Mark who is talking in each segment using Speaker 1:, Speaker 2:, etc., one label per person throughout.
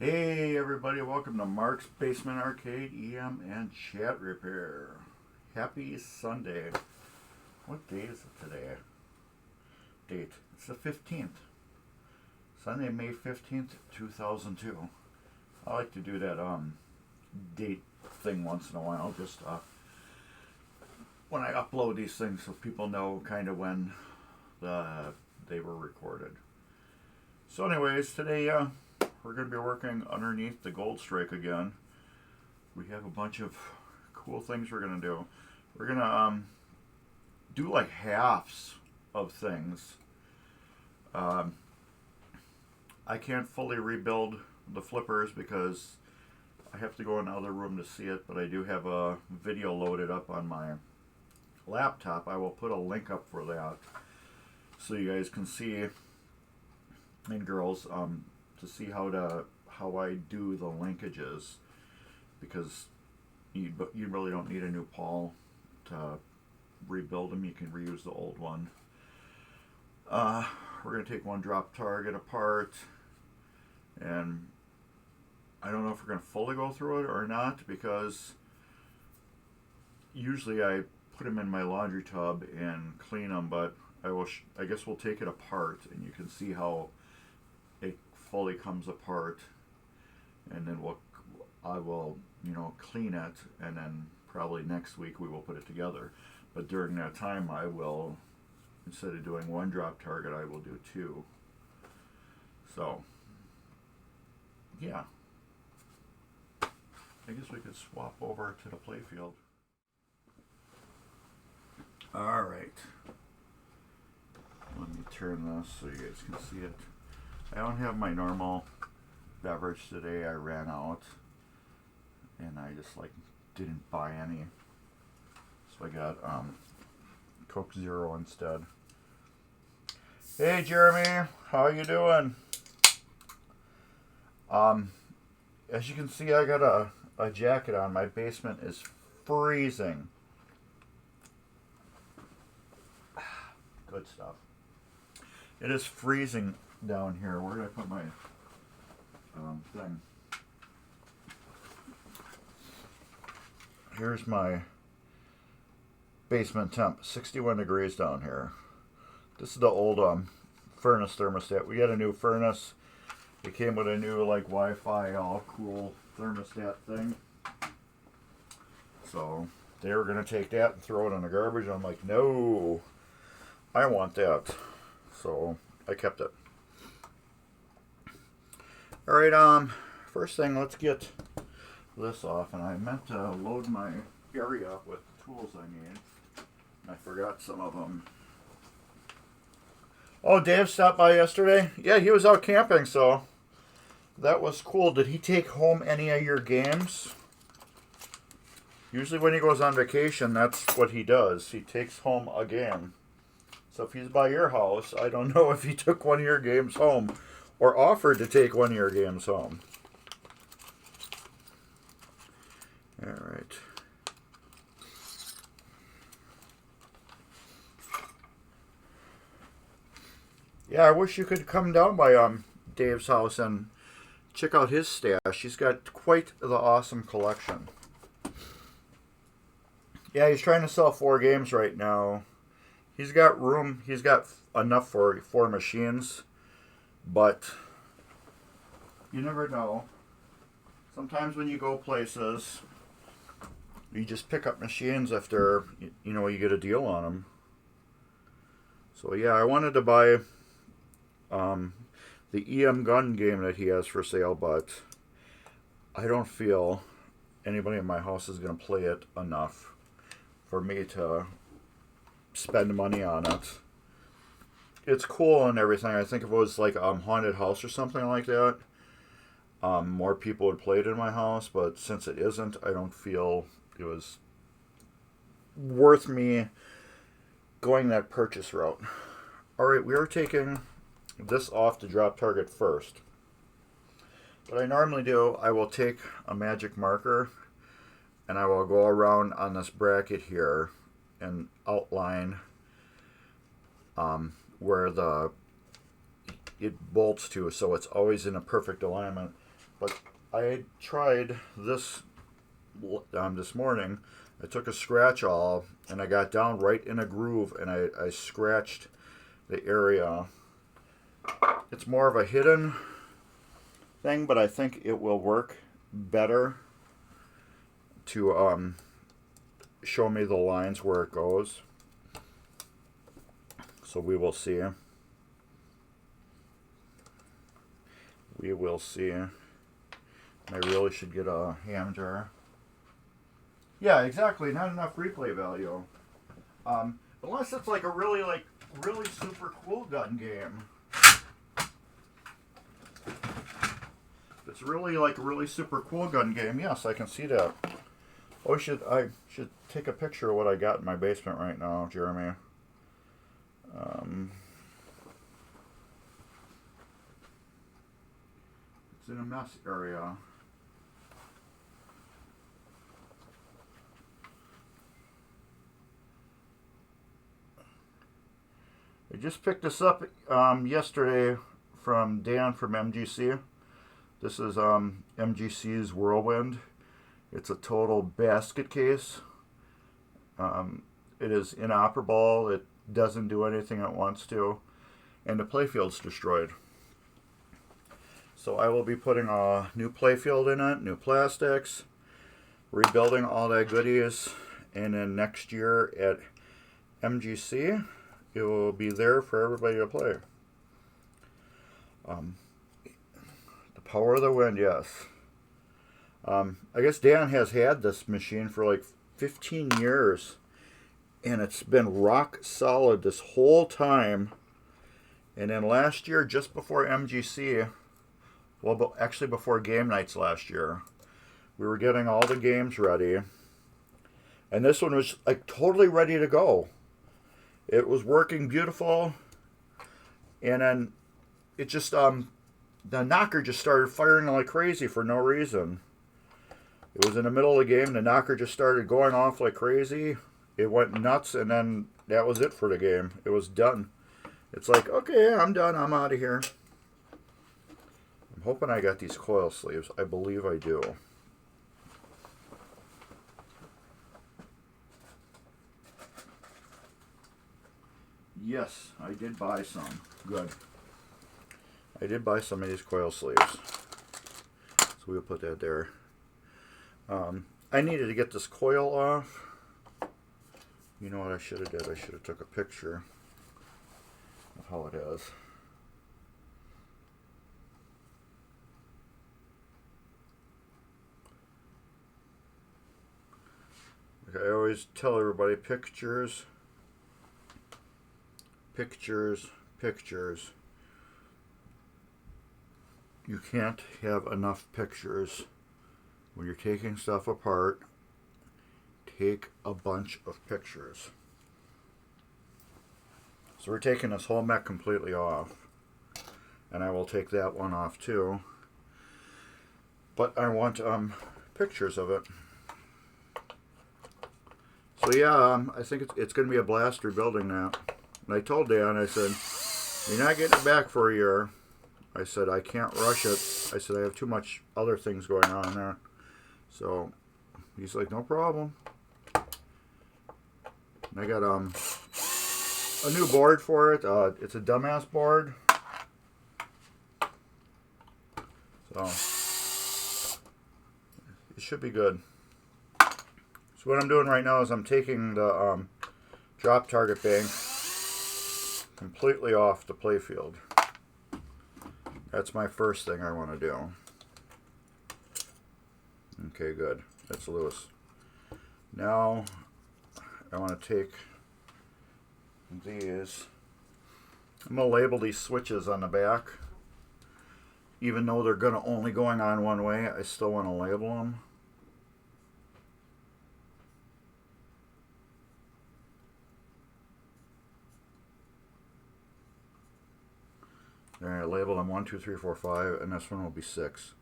Speaker 1: Hey everybody, welcome to Mark's Basement Arcade EM and Chat Repair. Happy Sunday. What day is it today? Date. It's the 15th. Sunday, May 15th, 2002. I like to do that date thing once in a while, just when I upload these things so people know kind of when they were recorded. So anyways, today we're going to be working underneath the gold strike again. We have a bunch of cool things we're going to do. We're going to do like halves of things. I can't fully rebuild the flippers because I have to go in another room to see it, but I do have a video loaded up on my laptop. I will put a link up for that so you guys can see, and girls, to see how I do the linkages, because you really don't need a new pawl to rebuild them. You can reuse the old one. We're going to take one drop target apart, and I don't know if we're going to fully go through it or not, because usually I put them in my laundry tub and clean them, but I guess we'll take it apart and you can see how it fully comes apart, and then I will clean it, and then probably next week we will put it together. But during that time I will, instead of doing one drop target, I will do two. So yeah, I guess we could swap over to the playfield. Alright, let me turn this so you guys can see it. I don't have my normal beverage today. I ran out and I just didn't buy any, so I got Coke Zero instead. Hey Jeremy, how you doing? As you can see, I got a jacket on. My basement is freezing. Good stuff. It is freezing down here. Where did I put my thing? Here's my basement temp. 61 degrees down here. This is the old furnace thermostat. We got a new furnace. It came with a new Wi-Fi all cool thermostat thing. So they were gonna take that and throw it in the garbage. I'm like, no, I want that. So I kept it. Alright, first thing, let's get this off. And I meant to load my area up with the tools I need. I forgot some of them. Oh, Dave stopped by yesterday? Yeah, he was out camping, so that was cool. Did he take home any of your games? Usually when he goes on vacation, that's what he does. He takes home a game. So if he's by your house, I don't know if he took one of your games home or offered to take one of your games home. All right. Yeah, I wish you could come down by Dave's house and check out his stash. He's got quite the awesome collection. Yeah, he's trying to sell 4 games right now. He's got room. He's got enough for 4 machines, but you never know. Sometimes when you go places, you just pick up machines after you get a deal on them. So yeah, I wanted to buy the EM gun game that he has for sale, but I don't feel anybody in my house is going to play it enough for me to spend money on it. It's cool and everything. I think if it was like Haunted House or something like that, more people would play it in my house, but since it isn't, I don't feel it was worth me going that purchase route. Alright, we are taking this off the drop target first. What I normally do, I will take a magic marker and I will go around on this bracket here and outline where it bolts to, so it's always in a perfect alignment. But I tried this this morning. I took a scratch awl and I got down right in a groove and I scratched the area. It's more of a hidden thing, but I think it will work better to show me the lines where it goes. So we will see. We will see. I really should get a ham jar. Yeah, exactly. Not enough replay value. Unless it's like a really super cool gun game. If it's really like a really super cool gun game, yes, I can see that. Oh, I should take a picture of what I got in my basement right now, Jeremy. It's in a mess area. I just picked this up yesterday from Dan from MGC. This is MGC's Whirlwind. It's a total basket case. It is inoperable. It doesn't do anything it wants to. And the playfield's destroyed. So I will be putting a new playfield in it, new plastics, rebuilding all that goodies. And then next year at MGC, it will be there for everybody to play. The power of the wind, yes. I guess Dan has had this machine for like 15 years. And it's been rock solid this whole time. And then last year, just before MGC, well, actually before game nights last year, we were getting all the games ready. And this one was like totally ready to go. It was working beautiful. And then it just, the knocker just started firing like crazy for no reason. It was in the middle of the game. The knocker just started going off like crazy. It went nuts, and then that was it for the game. It was done. It's like, okay, I'm done. I'm out of here. I'm hoping I got these coil sleeves. I believe I do. Yes, I did buy some. Good. I did buy some of these coil sleeves. So we'll put that there. I needed to get this coil off. You know what I should have did? I should have took a picture of how it is. Like I always tell everybody, pictures, pictures, pictures. You can't have enough pictures. When you're taking stuff apart, take a bunch of pictures. So we're taking this whole mech completely off. And I will take that one off too. But I want pictures of it. So yeah, I think it's going to be a blast rebuilding that. And I told Dan, I said, you're not getting it back for a year. I said, I can't rush it. I said, I have too much other things going on there. So he's like, no problem. And I got a new board for it. It's a dumbass board. So it should be good. So what I'm doing right now is I'm taking the drop target bank completely off the playfield. That's my first thing I want to do. Okay, good. That's loose. Now I want to take these. I'm going to label these switches on the back. Even though they're going to only going on one way, I still want to label them. Alright, label them 1, 2, 3, 4, 5, and this one will be 6.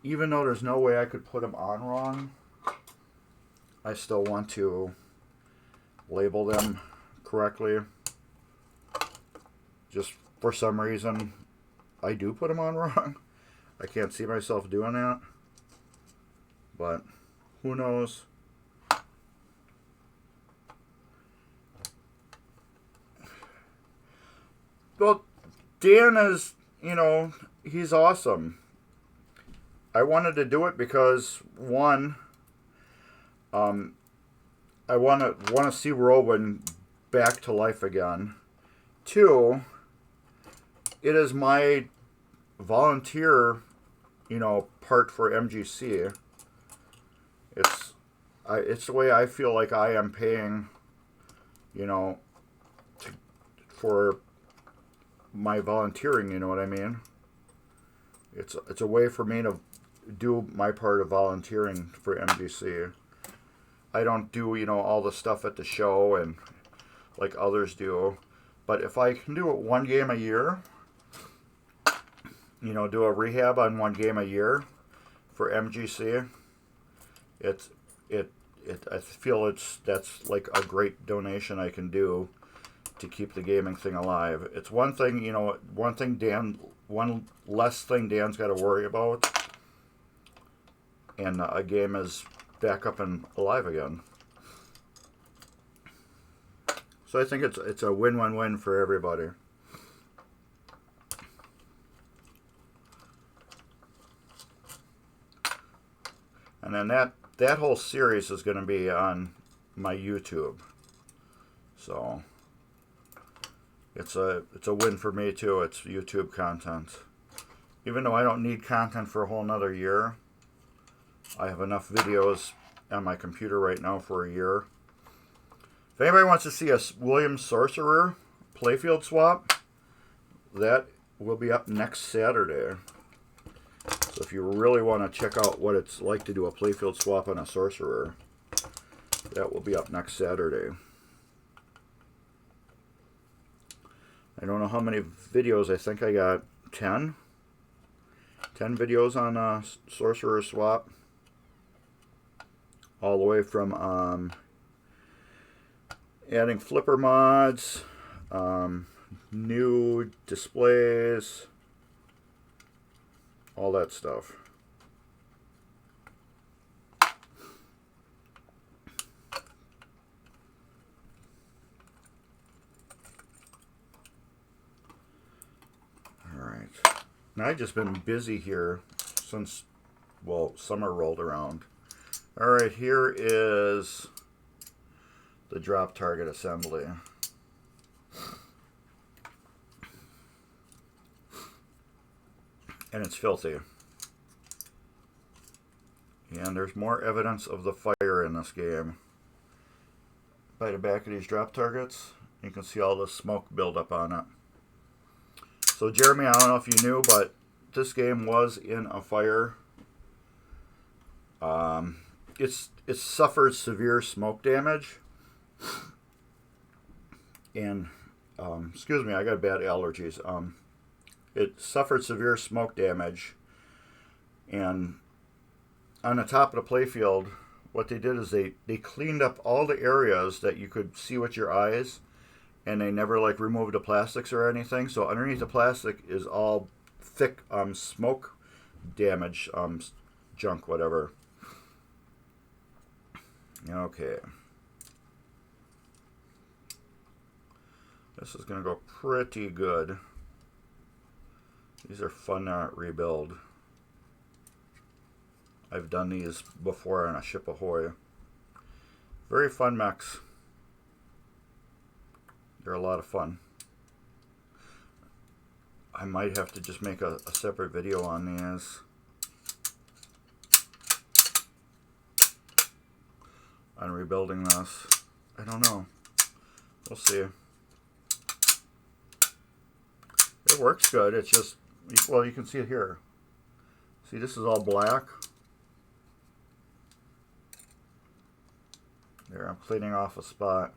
Speaker 1: Even though there's no way I could put them on wrong, I still want to label them correctly. Just for some reason, I do put them on wrong. I can't see myself doing that. But who knows? Well, Dan is, he's awesome. I wanted to do it because, one, I want to see Rowan back to life again. Two, it is my volunteer, part for MGC. It's the way I feel like I am paying, for my volunteering. You know what I mean? It's a way for me to do my part of volunteering for MGC. I don't do, all the stuff at the show and like others do. But if I can do it one game a year, do a rehab on one game a year for MGC, I feel that's like a great donation I can do to keep the gaming thing alive. It's one thing, one less thing Dan's got to worry about, and a game is back up and alive again. So I think it's a win-win-win for everybody. And then that whole series is going to be on my YouTube. So it's a win for me too. It's YouTube content. Even though I don't need content for a whole nother year, I have enough videos on my computer right now for a year. If anybody wants to see a Williams Sorcerer playfield swap, that will be up next Saturday. So if you really want to check out what it's like to do a playfield swap on a Sorcerer, that will be up next Saturday. I don't know how many videos. I think I got 10. 10 videos on a Sorcerer swap. All the way from adding flipper mods, new displays, all that stuff. Alright. Now I've just been busy here since, summer rolled around. Alright, here is the drop target assembly. And it's filthy. And there's more evidence of the fire in this game. By the back of these drop targets, you can see all the smoke buildup on it. So Jeremy, I don't know if you knew, but this game was in a fire. It's suffered severe smoke damage. And, excuse me, I got bad allergies. It suffered severe smoke damage. And on the top of the playfield, what they did is they cleaned up all the areas that you could see with your eyes. And they never, removed the plastics or anything. So underneath the plastic is all thick smoke damage, junk, whatever. Okay. This is going to go pretty good. These are fun to rebuild. I've done these before on a ship ahoy. Very fun mechs. They're a lot of fun. I might have to just make a separate video on these. On rebuilding this. I don't know. We'll see. It works good. It's just, you can see it here. See, this is all black. There, I'm cleaning off a spot.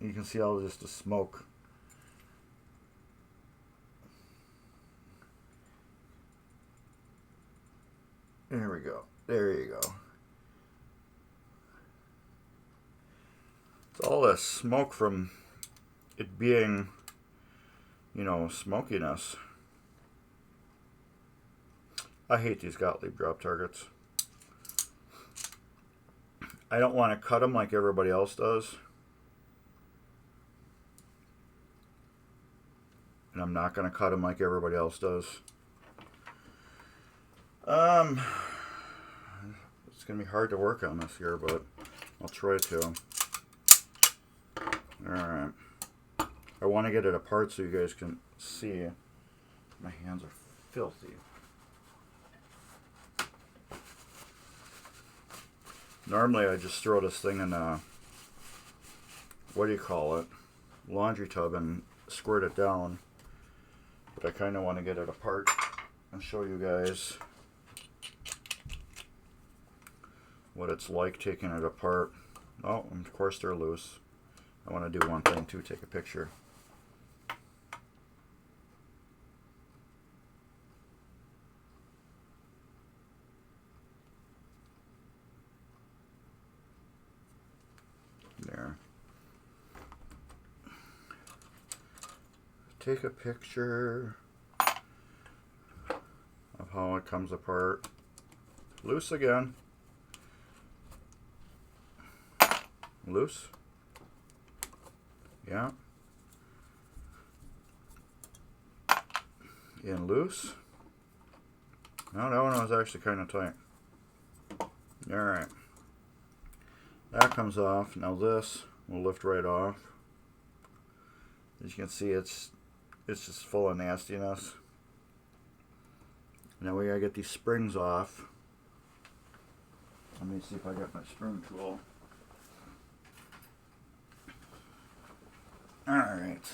Speaker 1: You can see all just the smoke. There we go. There you go. It's all the smoke from it being, you know, smokiness. I hate these Gottlieb drop targets. I don't want to cut them like everybody else does. And I'm not going to cut them like everybody else does. It's going to be hard to work on this here, but I'll try to. Alright. I want to get it apart so you guys can see. My hands are filthy. Normally I just throw this thing in a, what do you call it, laundry tub and squirt it down. But I kind of want to get it apart and show you guys what it's like taking it apart. Oh, and of course they're loose. I want to do one thing too, take a picture. There. Take a picture of how it comes apart. Loose again. Loose. Yeah. And loose. No, that one was actually kind of tight. Alright. That comes off. Now this will lift right off. As you can see, it's just full of nastiness. Now we gotta get these springs off. Let me see if I got my spring tool. Alright.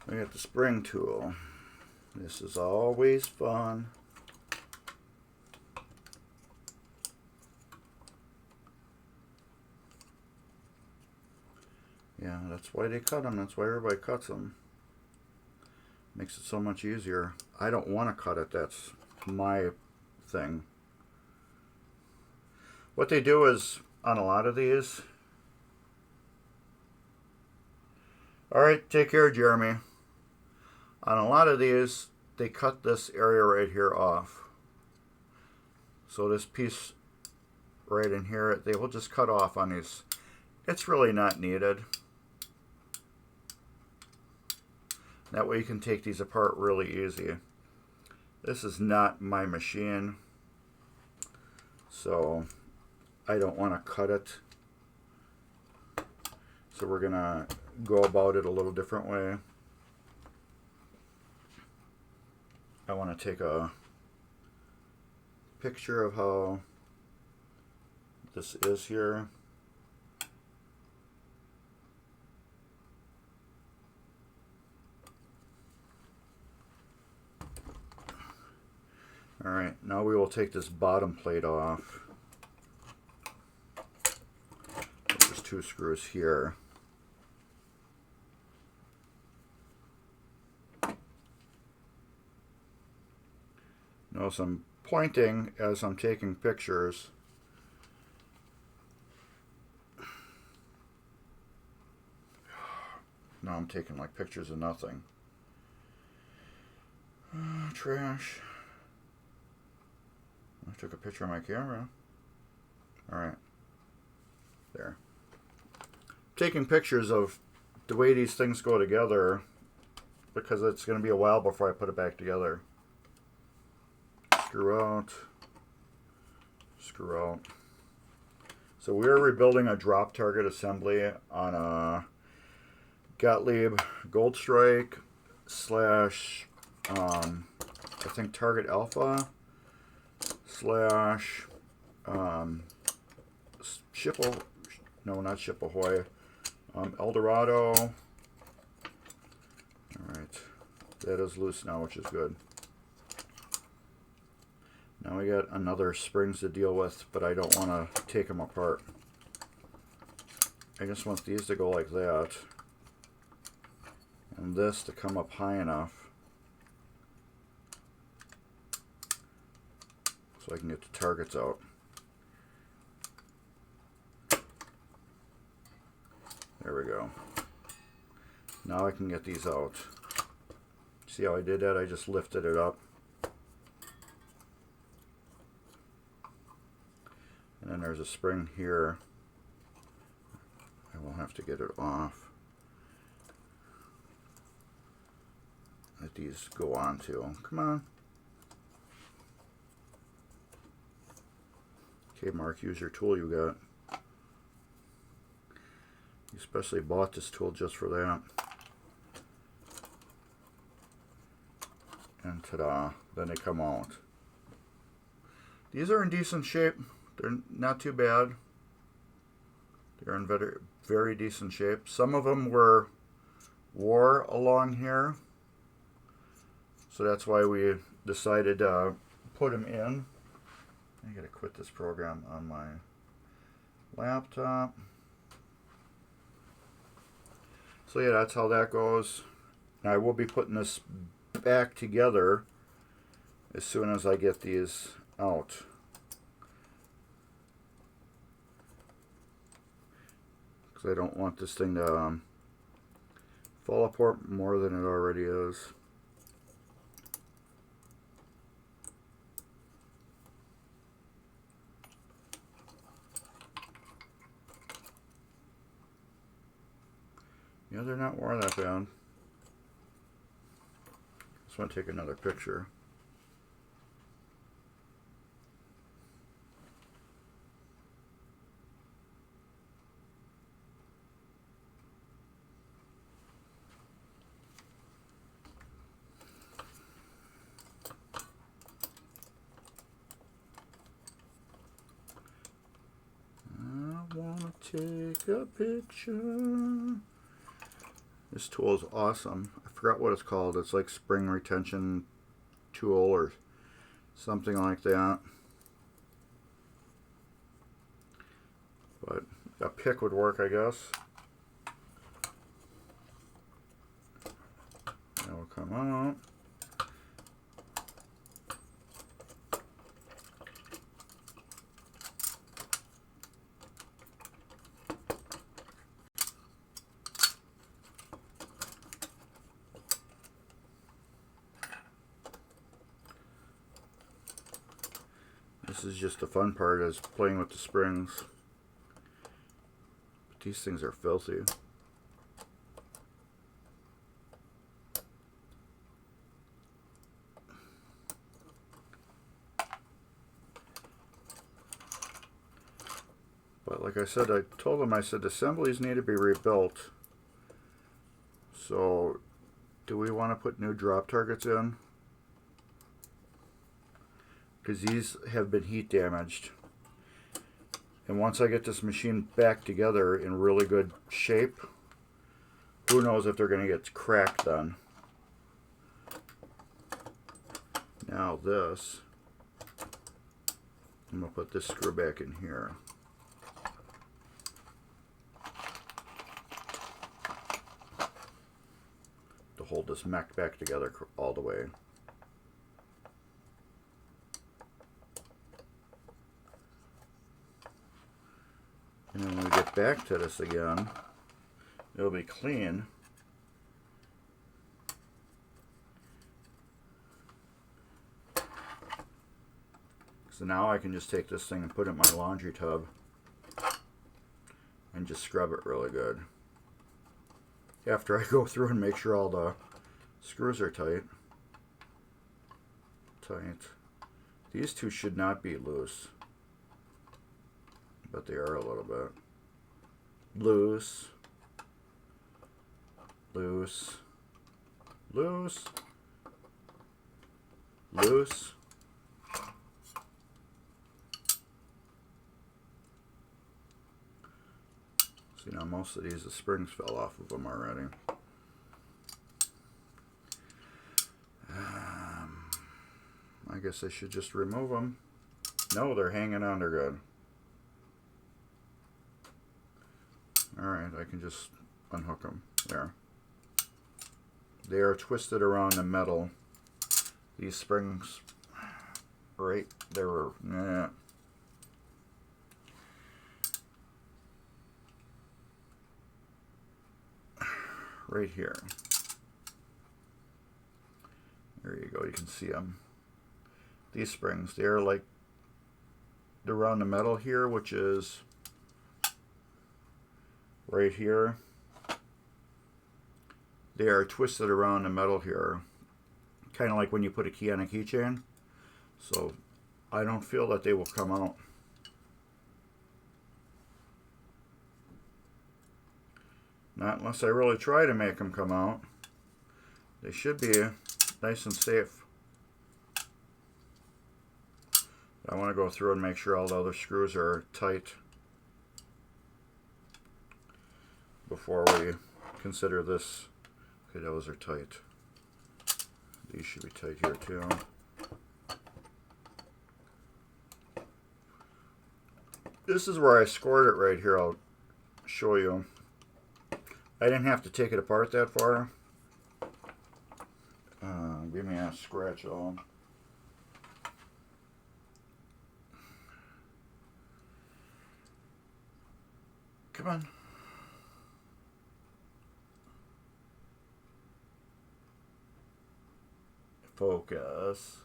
Speaker 1: We got the spring tool. This is always fun. Yeah, that's why they cut them. That's why everybody cuts them. Makes it so much easier. I don't want to cut it. That's my thing. What they do is, on a lot of these... Alright, take care, Jeremy. On a lot of these, they cut this area right here off. So this piece right in here, they will just cut off on these. It's really not needed. That way you can take these apart really easy. This is not my machine, so I don't want to cut it. So we're going to go about it a little different way. I want to take a picture of how this is here. Alright, now we will take this bottom plate off. There's 2 screws here. Notice I'm pointing as I'm taking pictures. Now I'm taking like pictures of nothing. Trash. I took a picture of my camera. Alright. There. Taking pictures of the way these things go together because it's going to be a while before I put it back together. Screw out. Screw out. So we're rebuilding a drop target assembly on a Gottlieb Gold Strike slash I think Target Alpha slash Shippo, no, not Shippohoy, Eldorado. Alright, that is loose now, which is good. Now we got another springs to deal with, but I don't want to take them apart. I just want these to go like that, and this to come up high enough so I can get the targets out. There we go. Now I can get these out. See how I did that? I just lifted it up. And then there's a spring here. I will have to get it off. That these go onto. Come on. Okay, Mark, use your tool you got. You especially bought this tool just for that. And ta-da, then they come out. These are in decent shape. They're not too bad. They're in very, very decent shape. Some of them wore along here. So that's why we decided to put them in. I gotta quit this program on my laptop. So yeah, that's how that goes. Now I will be putting this back together as soon as I get these out. Because I don't want this thing to fall apart more than it already is. Yeah, they're not worn that bad. Just want to take another picture. I want to take a picture. This tool is awesome. I forgot what it's called. It's like spring retention tool or something like that. But a pick would work, I guess. That will come out. This is just the fun part, is playing with the springs. But these things are filthy. But like I said, I told them, I said assemblies need to be rebuilt. So do we want to put new drop targets in? Because these have been heat damaged. And once I get this machine back together in really good shape, who knows if they're going to get cracked then. Now this, I'm going to put this screw back in here. To hold this mech back together all the way. And then when we get back to this again, it'll be clean. So now I can just take this thing and put it in my laundry tub and just scrub it really good. After I go through and make sure all the screws are tight. These two should not be loose, but they are a little bit. Loose. Loose. Loose. Loose. See, now most of these, the springs fell off of them already. I guess I should just remove them. No, they're hanging on, they're good. Alright, I can just unhook them. There. They are twisted around the metal. These springs, right, they were, right here. There you go, you can see them. These springs, they're around the metal here, which is right here. They are twisted around the metal here, kind of like when you put a key on a keychain. So I don't feel that they will come out. Not unless I really try to make them come out. They should be nice and safe. I want to go through and make sure all the other screws are tight before we consider this. Okay, those are tight. These should be tight here too. This is where I scored it right here. I'll show you. I didn't have to take it apart that far. Give me a scratch on. Come on. Focus.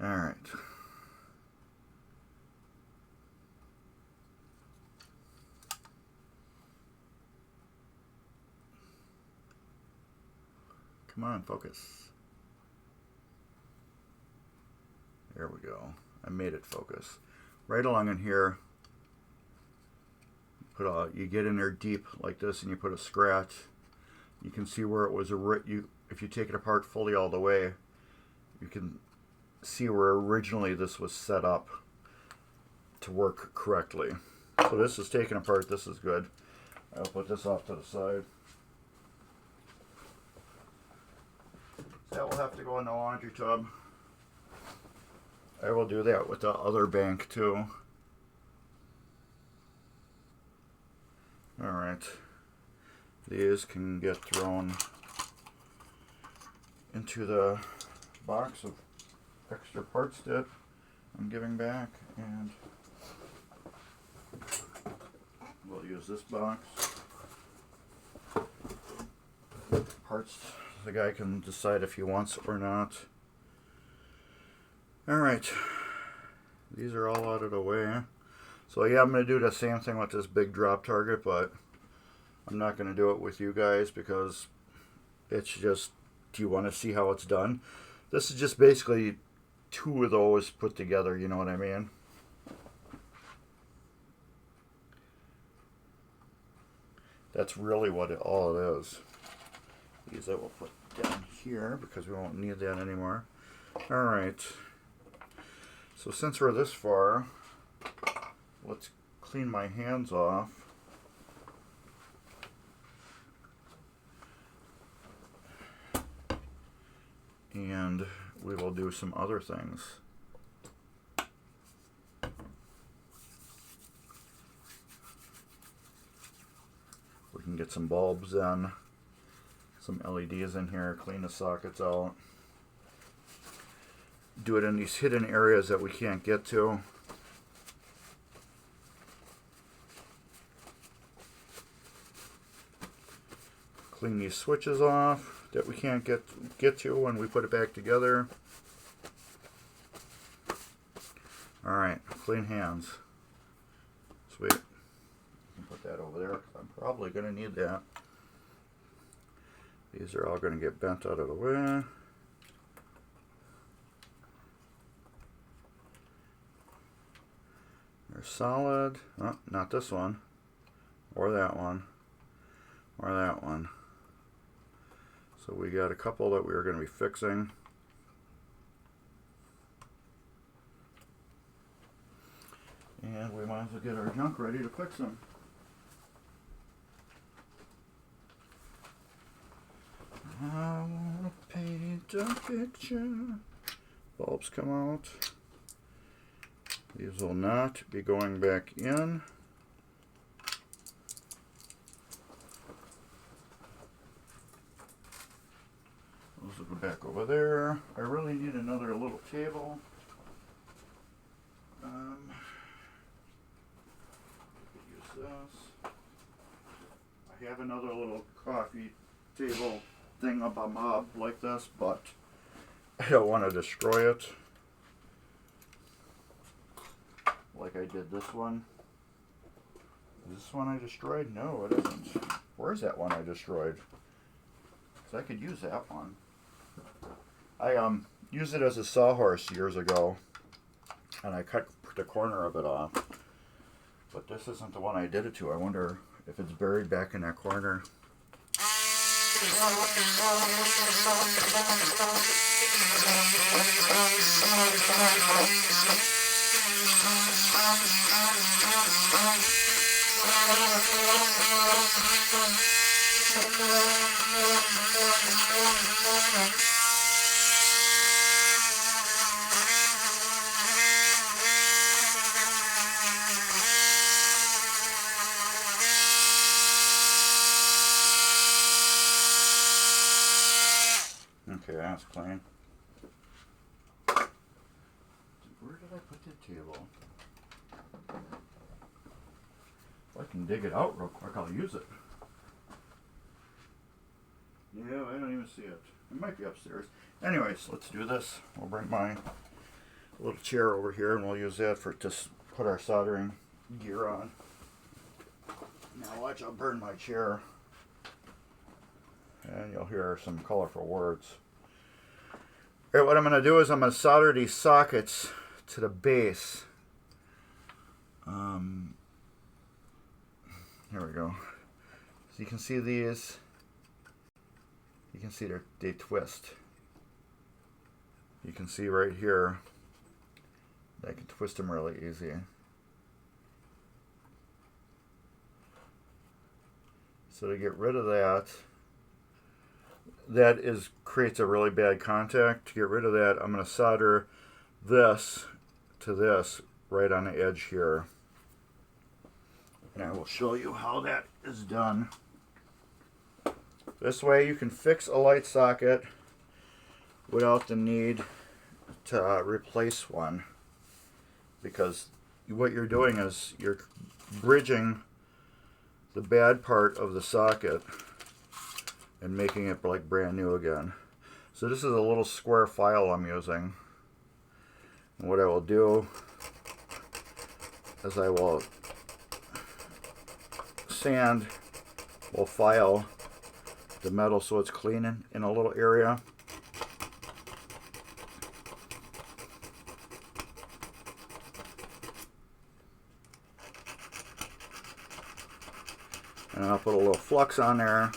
Speaker 1: All right. Come on, focus. There we go. I made it focus. Right along in here, you get in there deep like this and you put a scratch. You can see where it was if you take it apart fully all the way, you can see where originally this was set up to work correctly. So this is taken apart. This is good. I'll put this off to the side. That will have to go in the laundry tub. I will do that with the other bank too. Alright. These can get thrown into the box of extra parts that I'm giving back, and we'll use this box. Parts the guy can decide if he wants or not. Alright, these are all out of the way. So yeah, I'm going to do the same thing with this big drop target, but I'm not going to do it with you guys because it's just, do you want to see how it's done? This is just basically two of those put together, you know what I mean? That's really what all it is. These I will put down here because we won't need that anymore. Alright, so since we're this far, let's clean my hands off. And we will do some other things. We can get some bulbs in, some LEDs in here, clean the sockets out. Do it in these hidden areas that we can't get to. Clean these switches off that we can't get to when we put it back together. Alright, clean hands. Sweet. Put that over there because I'm probably going to need that. These are all going to get bent out of the way. They're solid. Oh, not this one. Or that one. Or that one. So we got a couple that we are going to be fixing. And we might as well get our junk ready to fix them. I want to paint a picture. Bulbs come out. These will not be going back in. Those will go back over there. I really need another little table. have another little coffee table thing up a mob like this, but I don't want to destroy it like I did this one. Is this one I destroyed? No, it isn't. Where's that one I destroyed? Because I could use that one. I used it as a sawhorse years ago, and I cut the corner of it off. But this isn't the one I did it to. I wonder if it's buried back in that corner. Okay, that's clean. Where did I put the table? If I can dig it out real quick, I'll use it. Yeah, I don't even see it. It might be upstairs. Anyways, let's do this. We'll bring my little chair over here and we'll use that for to put our soldering gear on. Now watch, I'll burn my chair. And you'll hear some colorful words. Alright, what I'm going to do is I'm going to solder these sockets to the base. Here we go. So you can see these. You can see they twist. You can see right here, I can twist them really easy. So to get rid of that, creates a really bad contact. To get rid of that, I'm going to solder this to this right on the edge here. And I will show you how that is done. This way you can fix a light socket without the need to replace one. Because what you're doing is you're bridging the bad part of the socket and making it like brand new again. So this is a little square file I'm using. And what I will do is I will sand will file the metal so it's clean in a little area. And I'll put a little flux on there.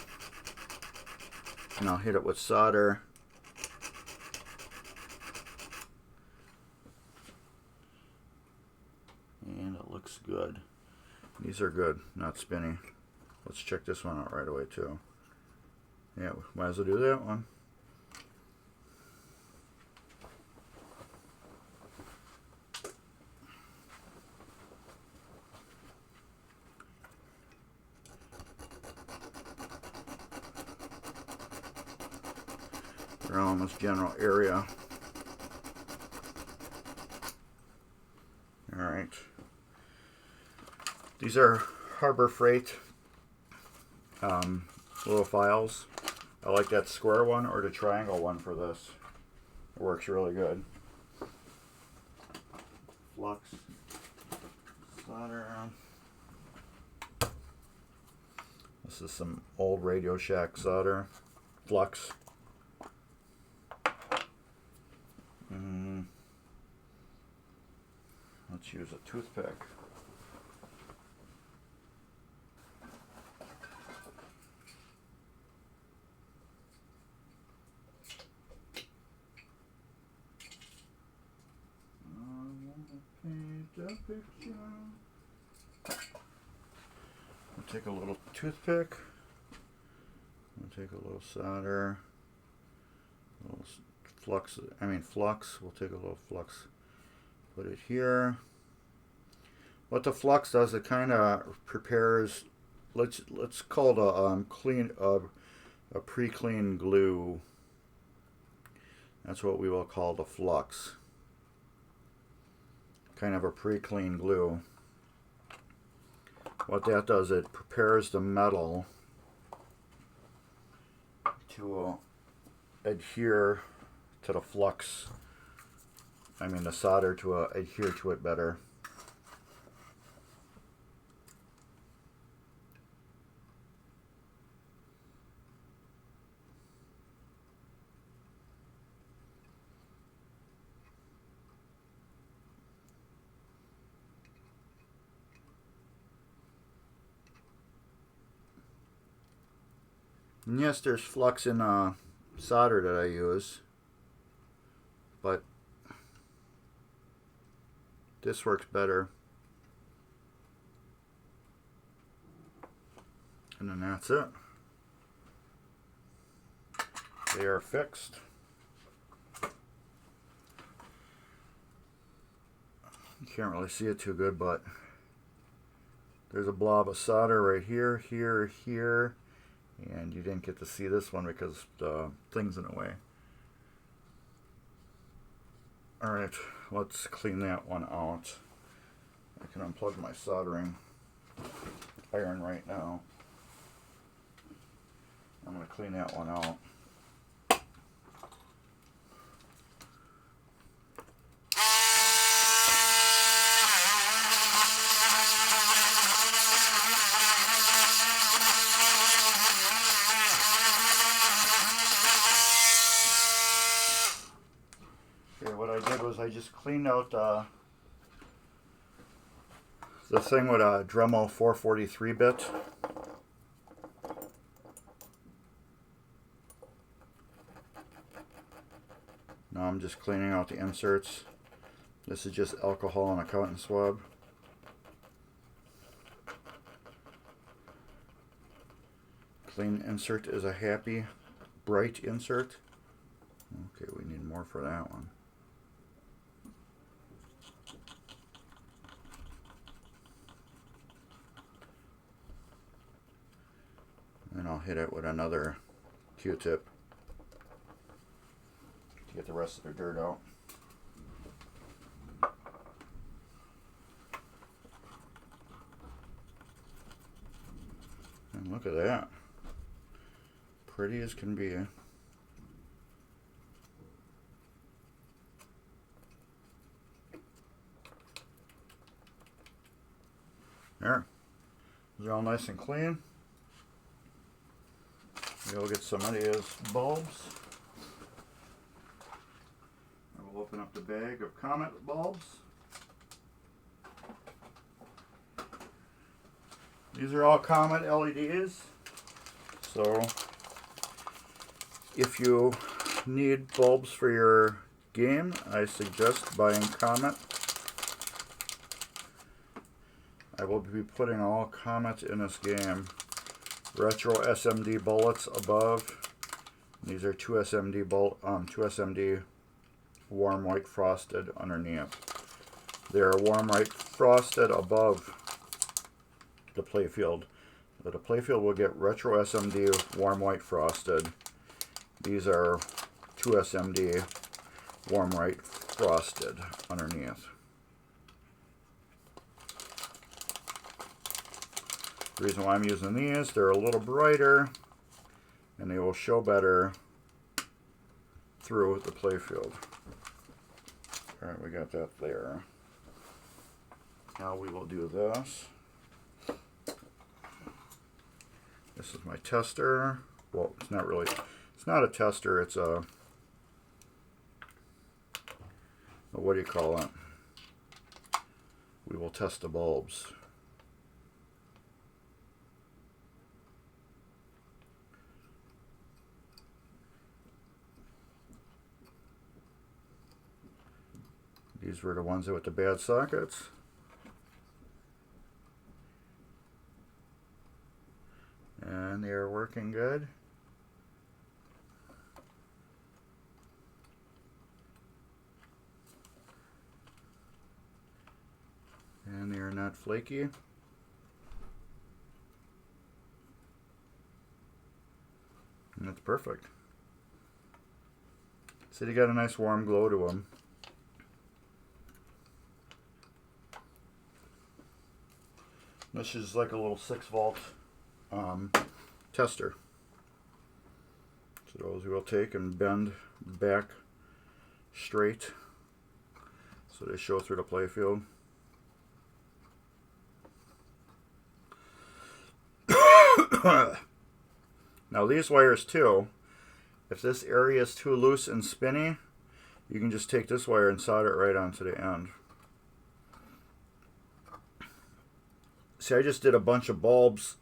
Speaker 1: And I'll hit it with solder. And it looks good. These are good, not spinny. Let's check this one out right away too. Yeah, might as well do that one. Around this general area. Alright. These are Harbor Freight little files. I like that square one or the triangle one for this. It works really good. Flux. Solder. This is some old Radio Shack solder. Flux. Let's use a toothpick. We'll take a little toothpick. We'll take a little solder. A little flux. We'll take a little flux. Put it here. What the flux does, it kind of prepares. Let's call it a pre-clean glue. That's what we will call the flux. Kind of a pre-clean glue. What that does, it prepares the metal to adhere to the flux. I mean the solder to adhere to it better. And yes, there's flux in solder that I use, but this works better. And then that's it. They are fixed. You can't really see it too good, but there's a blob of solder right here, here, here. And you didn't get to see this one because the thing's in the way. Alright, let's clean that one out. I can unplug my soldering iron right now. I'm going to clean that one out. I just cleaned out the thing with a Dremel 443 bit. Now I'm just cleaning out the inserts. This is just alcohol and a cotton swab. Clean insert is a happy, bright insert. Okay, we need more for that one. And I'll hit it with another Q-tip to get the rest of the dirt out. And look at that. Pretty as can be. There. They're all nice and clean. We'll get some of these bulbs. I will open up the bag of Comet bulbs. These are all Comet LEDs. So if you need bulbs for your game, I suggest buying Comet. I will be putting all Comet in this game. Retro SMD bullets above. These are two SMD warm white frosted underneath. They are warm white frosted above the playfield. The playfield will get retro SMD warm white frosted. These are two SMD warm white frosted underneath. The reason why I'm using these, they're a little brighter and they will show better through the playfield. Alright, we got that there. Now we will do this. This is my tester. Well, it's not really, it's not a tester, it's a, what do you call it? We will test the bulbs. These were the ones with the bad sockets. And they are working good. And they are not flaky. And that's perfect. So they got a nice warm glow to them. This is like a little 6-volt tester. Those we'll take and bend back straight so they show through the playfield. Now these wires too, if this area is too loose and spinny, you can just take this wire and solder it right onto the end. See, I just did a bunch of bulbs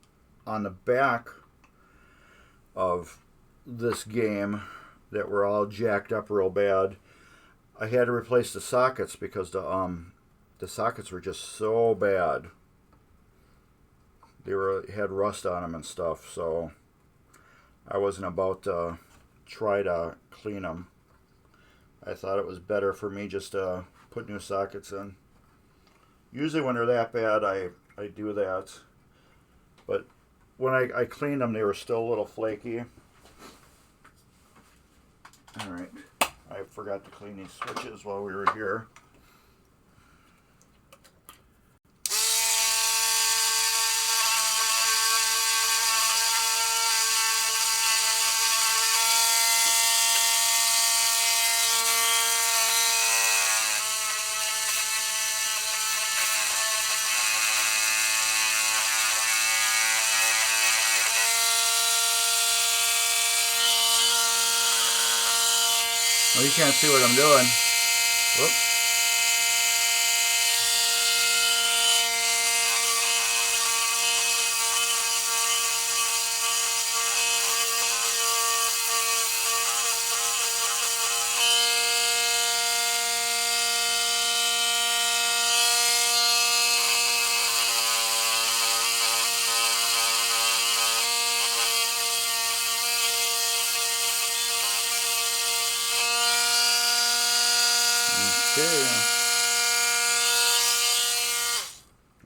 Speaker 1: on the back of this game that were all jacked up real bad. I had to replace the sockets because the sockets were just so bad. They had rust on them and stuff, so I wasn't about to try to clean them. I thought it was better for me just to put new sockets in. Usually when they're that bad, I do that. But when I cleaned them, they were still a little flaky. Alright, I forgot to clean these switches while we were here. Well, you can't see what I'm doing. Whoops.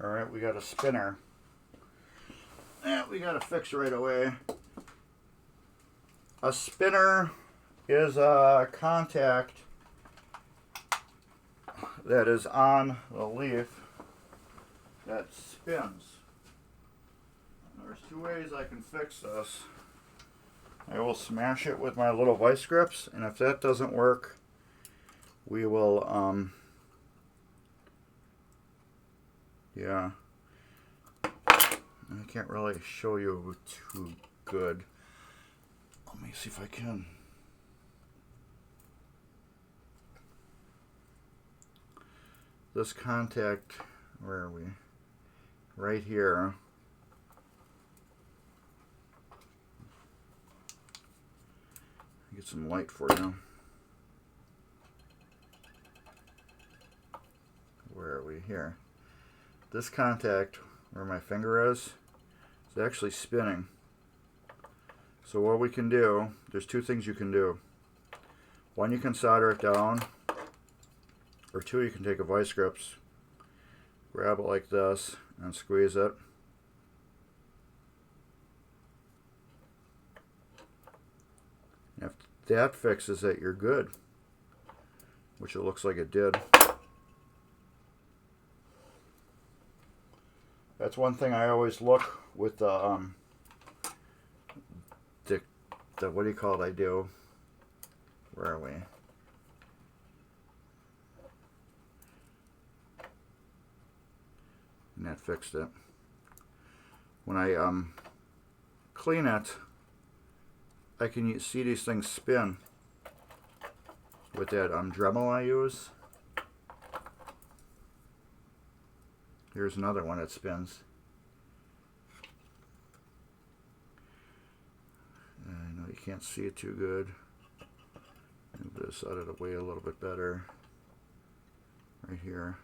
Speaker 1: Alright, we got a spinner. That we got to fix right away. A spinner is a contact that is on the leaf that spins. There's two ways I can fix this. I will smash it with my little vice grips, and if that doesn't work, we will yeah, I can't really show you too good. Let me see if I can. This contact, where are we? Right here. Get some light for you. Where are we? Here. This contact, where my finger is actually spinning. So what we can do, there's two things you can do. One, you can solder it down, or two, you can take a vice grips, grab it like this, and squeeze it. If that fixes it, you're good, which it looks like it did. That's one thing I always look with the what do you call it? I do. Where are we? And that fixed it. When I clean it, I can see these things spin with that Dremel I use. Here's another one that spins. I know you can't see it too good. Move this out of the way a little bit better. Right here.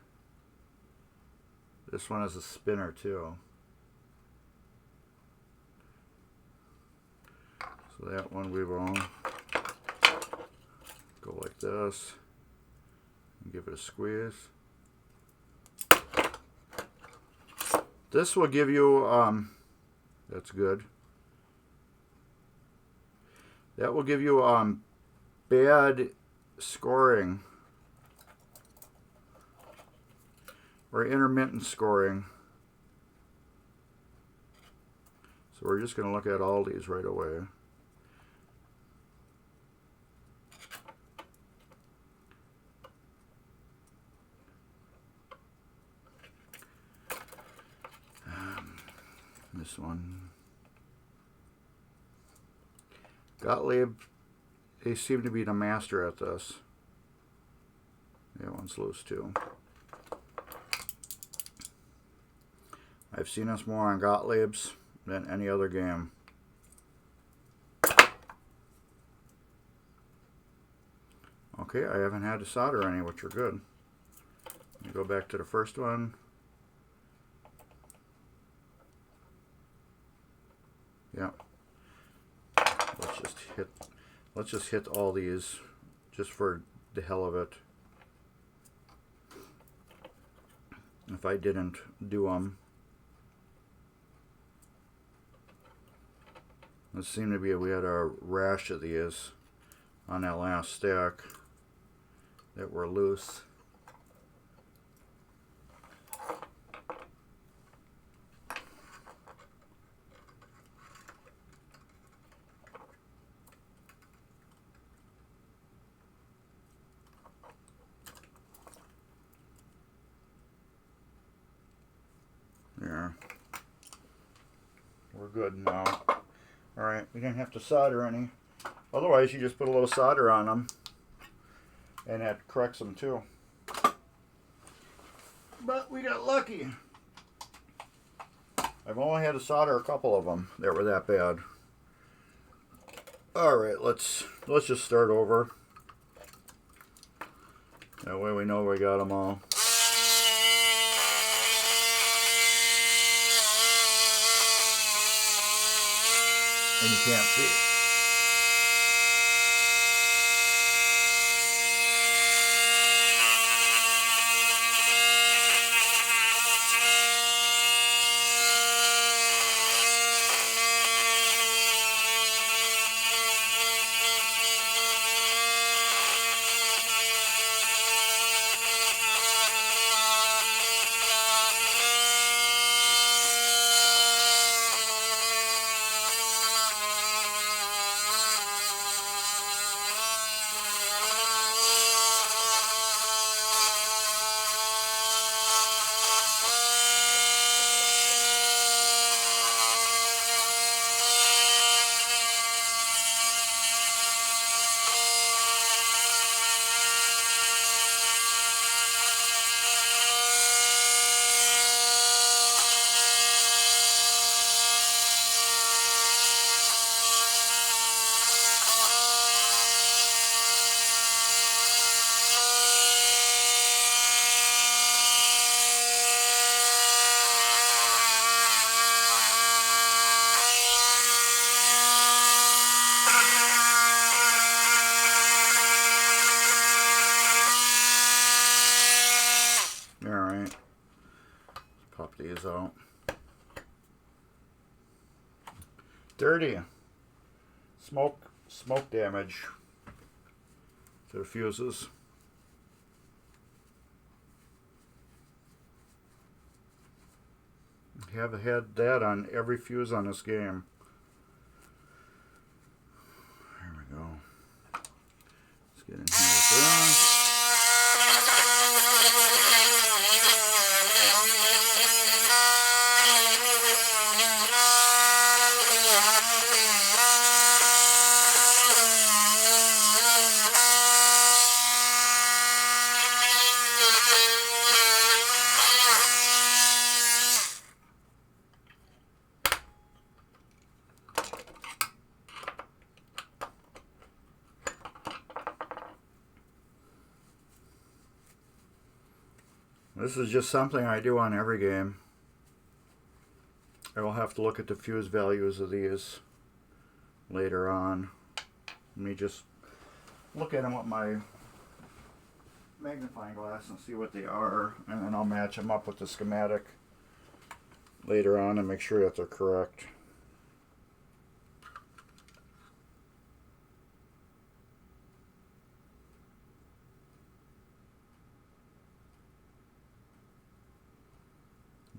Speaker 1: This one is a spinner too. So that one we will go like this and give it a squeeze. This will give you, that's good. That will give you bad scoring or intermittent scoring. So we're just going to look at all these right away. this one. Gottlieb, they seem to be the master at this. That one's loose too. I've seen this more on Gottlieb's than any other game. Okay, I haven't had to solder any, which are good. Let me go back to the first one. Yeah. Let's just hit all these just for the hell of it. If I didn't do them, it seemed to be we had a rash of these on that last stack that were loose. There. We're good now. Alright, we didn't have to solder any. Otherwise, you just put a little solder on them, and that corrects them too. But we got lucky. I've only had to solder a couple of them that were that bad. Alright, let's just start over. That way we know we got them all. And you can't see it. Alright, pop these out. Dirty. Smoke damage to the fuses. Have had that on every fuse on this game. There we go. Let's get in here with this. This is just something I do on every game. I will have to look at the fuse values of these later on. Let me just look at them with my magnifying glass and see what they are, and then I'll match them up with the schematic later on and make sure that they're correct.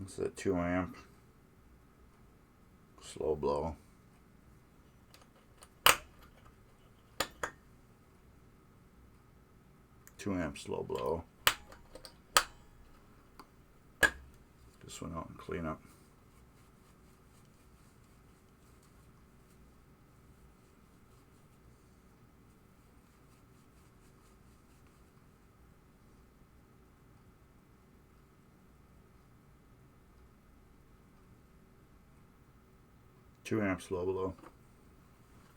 Speaker 1: This is a 2 amp slow blow. Two amp slow blow. This one out and clean up. 2 amps low below.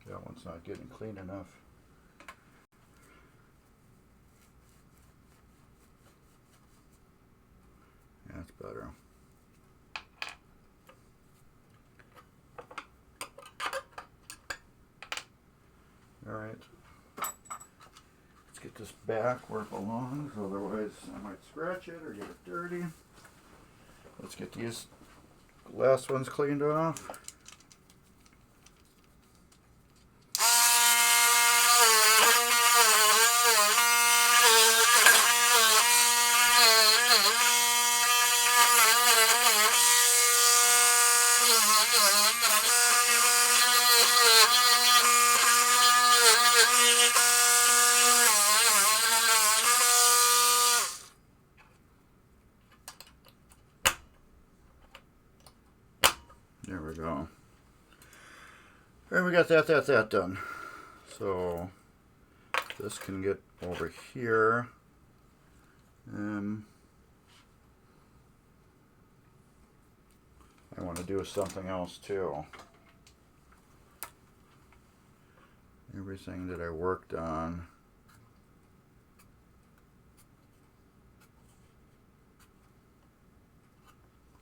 Speaker 1: That one's not getting clean enough. That's better. Alright. Let's get this back where it belongs, otherwise I might scratch it or get it dirty. Let's get these last ones cleaned off. There we go. And we got that done. So this can get over here. I want to do something else too. Everything that I worked on.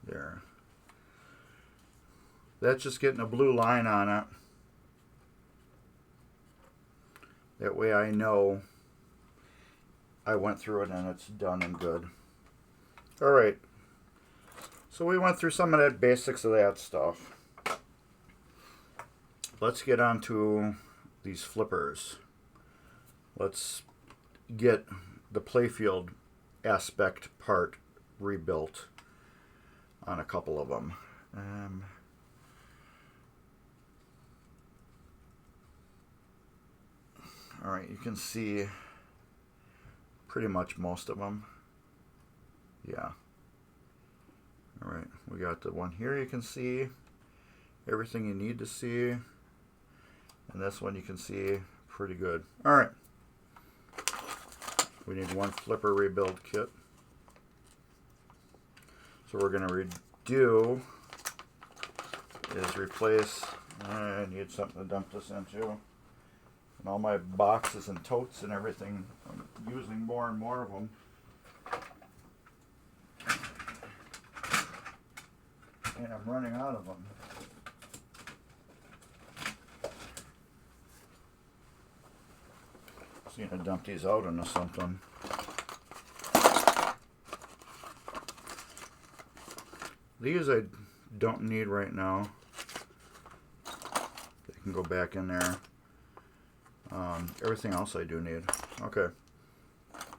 Speaker 1: There. That's just getting a blue line on it. That way I know I went through it and it's done and good. Alright. So we went through some of the basics of that stuff. Let's get on to these flippers. Let's get the playfield aspect part rebuilt on a couple of them. Alright, you can see pretty much most of them. Yeah. Alright, we got the one here you can see. Everything you need to see. And this one you can see pretty good. Alright. We need one flipper rebuild kit. So we're going to do is replace, I need something to dump this into. And all my boxes and totes and everything, I'm using more and more of them. And I'm running out of them. So I'm going to dump these out into something. These I don't need right now. They can go back in there. Everything else I do need. Okay.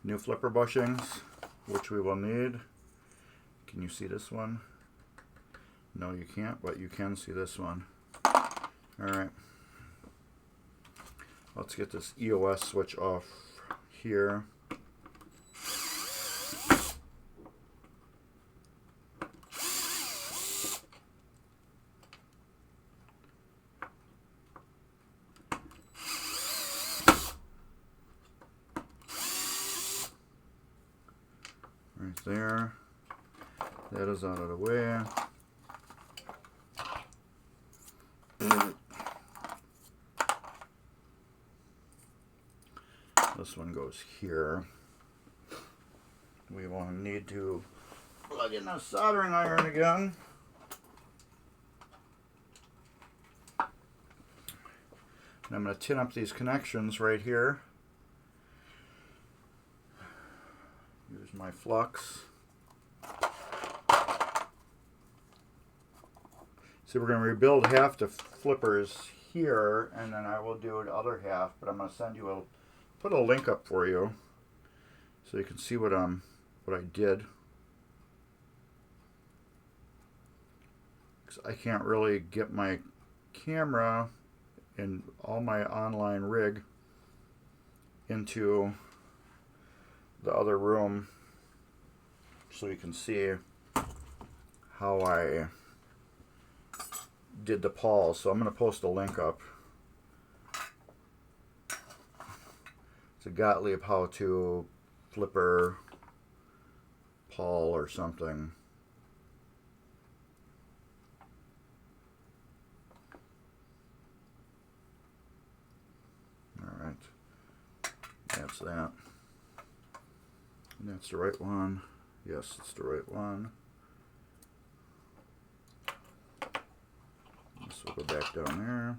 Speaker 1: New flipper bushings, which we will need. Can you see this one? No, you can't, but you can see this one. Alright. Let's get this EOS switch off here. Right there. That is out of the way. This one goes here. We will need to plug in the soldering iron again. And I'm going to tin up these connections right here. Use my flux. So we're going to rebuild half the flippers here, and then I will do the other half, but I'm going to send you put a link up for you so you can see what I did. 'Cause I can't really get my camera and all my online rig into the other room so you can see how I did the pawls. So I'm going to post a link up. It's a Gottlieb how to flipper pawl or something. What's that? And that's the right one. Yes, it's the right one. This will go back down there.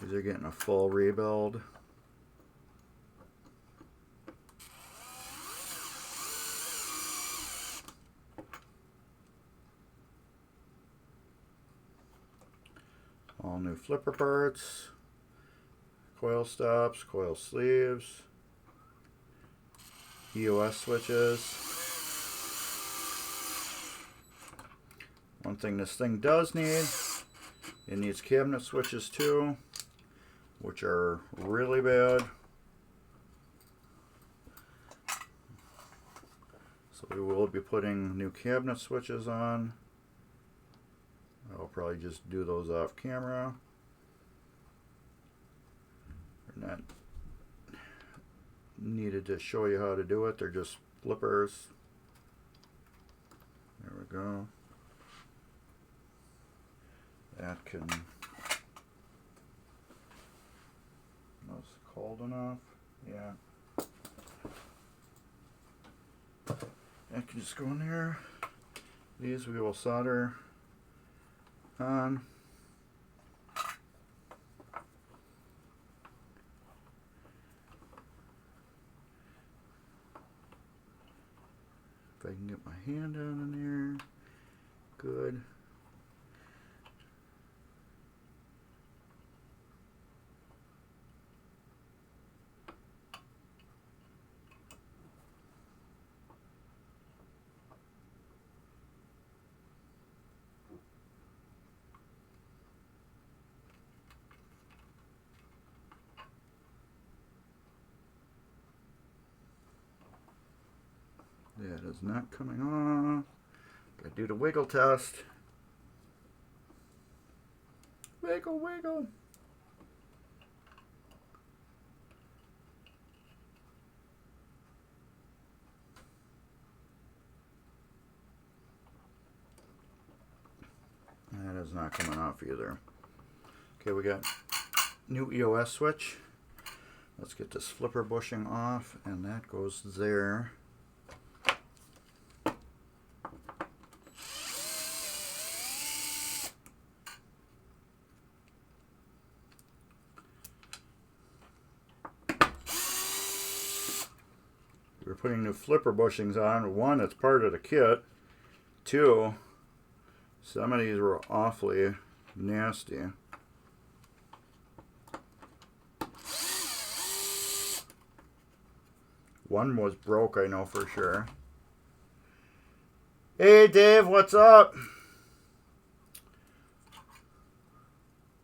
Speaker 1: These are getting a full rebuild. All new flipper parts, coil stops, coil sleeves, EOS switches. One thing this thing does need, it needs cabinet switches too, which are really bad. So we will be putting new cabinet switches on. I'll probably just do those off camera. They're not needed to show you how to do it. They're just flippers. There we go. That can... That's cold enough. Yeah. That can just go in there. These we will solder on. If I can get my hand down in there, good. That is not coming off. Gotta do the wiggle test. Wiggle, wiggle. That is not coming off either. Okay, we got new EOS switch. Let's get this flipper bushing off, and that goes there. We're putting new flipper bushings on. One, it's part of the kit. Two, some of these were awfully nasty. One was broke, I know for sure. Hey Dave, what's up?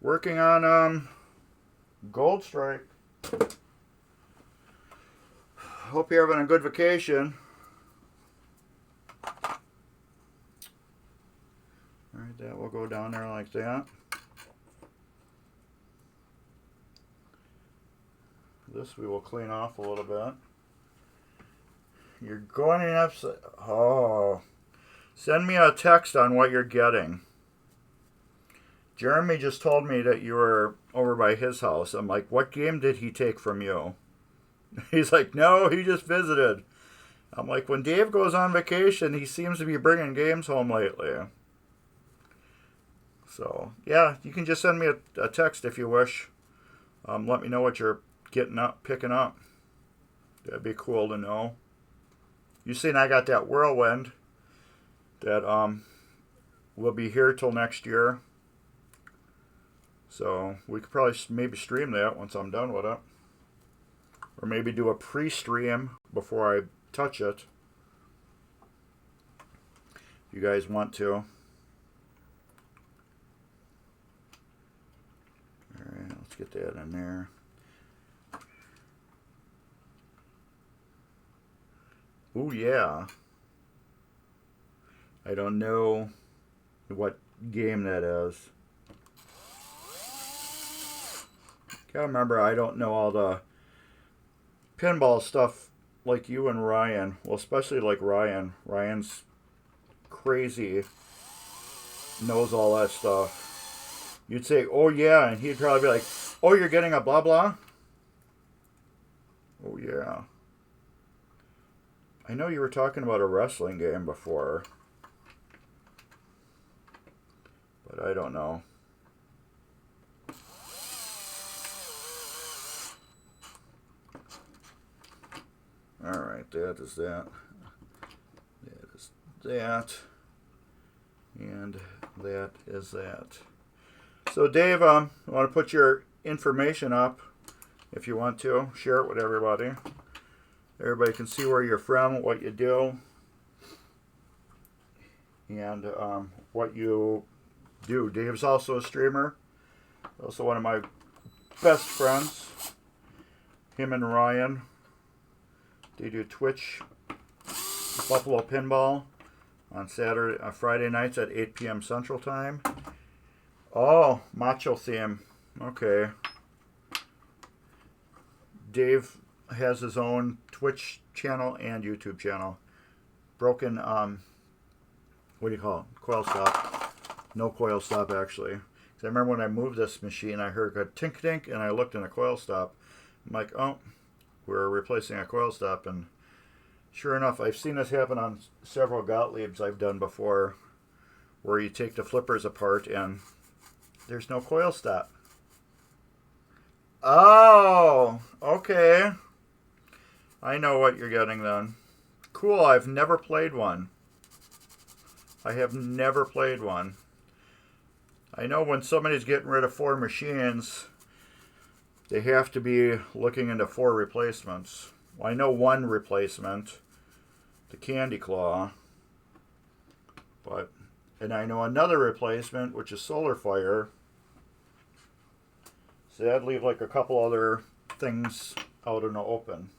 Speaker 1: Working on Gold Strike. Hope you're having a good vacation. Alright, that will go down there like that. This we will clean off a little bit. You're going in upside... Oh. Send me a text on what you're getting. Jeremy just told me that you were over by his house. I'm like, what game did he take from you? He's like, no, he just visited. I'm like, when Dave goes on vacation, he seems to be bringing games home lately. So, yeah, you can just send me a text if you wish. Let me know what you're picking up. That'd be cool to know. You seen I got that Whirlwind that will be here till next year. So, we could probably maybe stream that once I'm done with it. Or maybe do a pre-stream before I touch it. If you guys want to. Alright, let's get that in there. Ooh, yeah. I don't know what game that is. Gotta remember, I don't know all the pinball stuff like you and Ryan. Well, especially like Ryan. Ryan's crazy knows all that stuff. You'd say, oh yeah, and he'd probably be like, oh, you're getting a blah blah? Oh yeah. I know you were talking about a wrestling game before, but I don't know. Alright, that is that. That is that. And that is that. So Dave, I want to put your information up if you want to. Share it with everybody. Everybody can see where you're from, what you do, and what you do. Dave's also a streamer. Also one of my best friends. Him and Ryan. They do Twitch, Buffalo Pinball, on Friday nights at 8 p.m. Central Time. Oh, macho theme. Okay. Dave has his own Twitch channel and YouTube channel. Broken, what do you call it? Coil stop. No coil stop, actually. 'Cause I remember when I moved this machine, I heard a tink tink, and I looked in a coil stop. I'm like, oh, we're replacing a coil stop, and sure enough, I've seen this happen on several Gottliebs I've done before, where you take the flippers apart and there's no coil stop. Oh, okay. I know what you're getting then. Cool, I've never played one. I have never played one. I know when somebody's getting rid of 4 machines, they have to be looking into 4 replacements. Well, I know 1 replacement, the Candy Claw, and I know another replacement, which is Solar Fire. So that'd leave like a couple other things out in the open.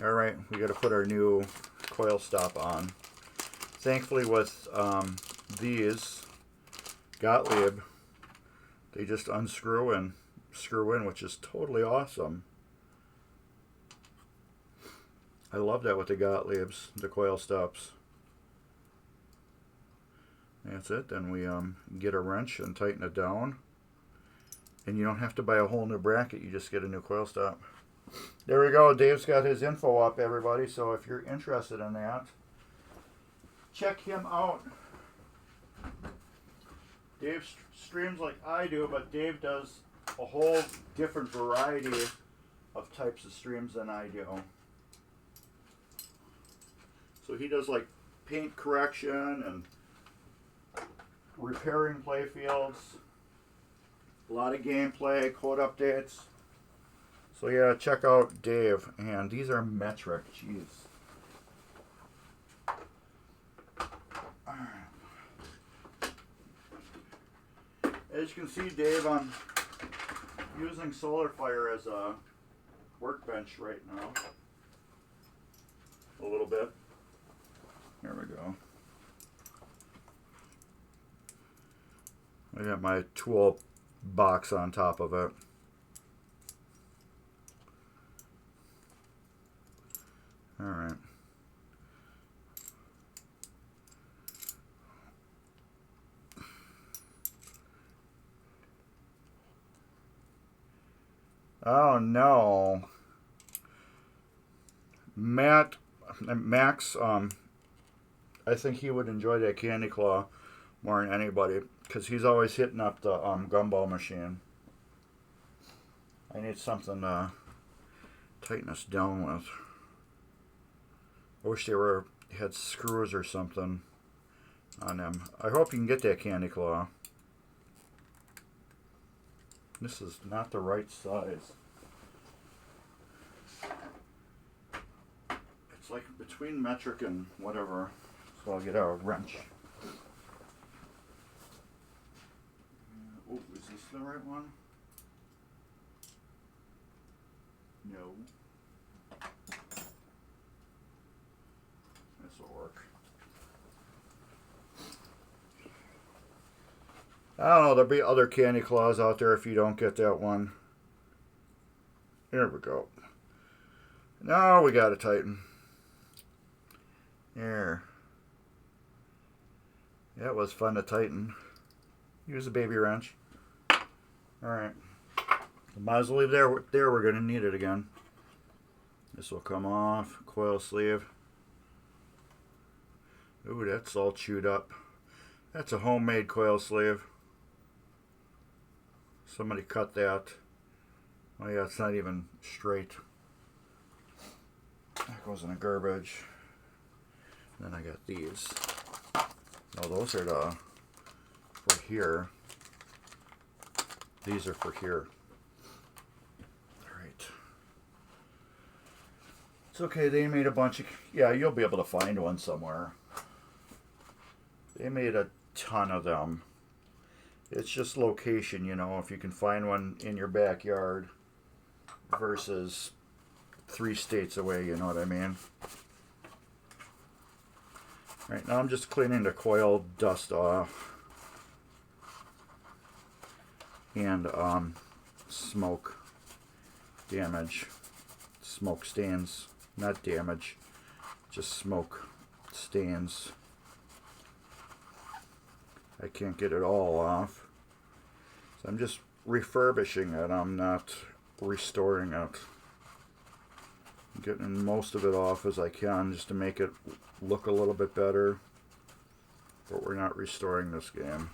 Speaker 1: All right, we got to put our new coil stop on. Thankfully, with these Gottlieb, they just unscrew and screw in, which is totally awesome. I love that with the Gottliebs, the coil stops. That's it. Then we get a wrench and tighten it down. And you don't have to buy a whole new bracket. You just get a new coil stop. There we go. Dave's got his info up, everybody. So if you're interested in that, check him out. Dave streams like I do, but Dave does a whole different variety of types of streams than I do. So he does like paint correction and repairing playfields, a lot of gameplay, code updates. So yeah, check out Dave. And these are metric. Jeez. As you can see, Dave, I'm using Solar Fire as a workbench right now. A little bit. There we go. I got my tool box on top of it. All right. Oh no. Max, I think he would enjoy that Candy Claw more than anybody, because he's always hitting up the gumball machine. I need something to tighten us down with. I wish they had screws or something on them. I hope you can get that Candy Claw. This is not the right size. It's like between metric and whatever. So I'll get a wrench. Oh, is this the right one? No. This will work. I don't know, there'll be other Candy Claws out there if you don't get that one. There we go. Now we got to tighten. There. Yeah, it was fun to tighten. Use a baby wrench. Alright. Might as well leave there. We're going to need it again. This will come off. Coil sleeve. Ooh, that's all chewed up. That's a homemade coil sleeve. Somebody cut that. Oh yeah, it's not even straight. That goes in the garbage. Then I got these. Oh, those are the for here. These are for here. Alright. It's okay, they made a bunch of... Yeah, you'll be able to find one somewhere. They made a ton of them. It's just location, you know, if you can find one in your backyard versus 3 states away, you know what I mean? Right now I'm just cleaning the coil dust off. And smoke damage. Smoke stains. Not damage. Just smoke stains. I can't get it all off. So I'm just refurbishing it. I'm not restoring it. I'm getting most of it off as I can just to make it look a little bit better. But we're not restoring this game.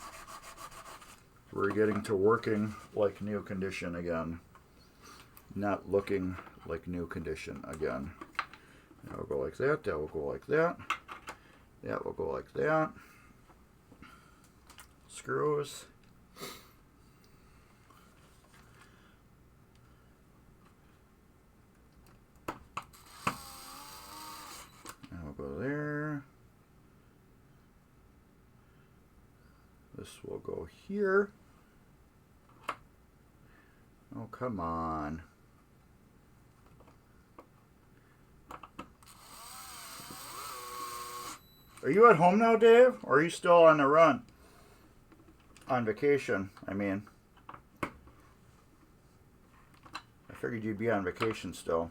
Speaker 1: We're getting to working like new condition again. Not looking like new condition again. That will go like that. That will go like that. That will go like that. Screws. That will go there. This will go here. Oh, come on. Are you at home now, Dave? Or are you still on the run? On vacation, I mean. I figured you'd be on vacation still.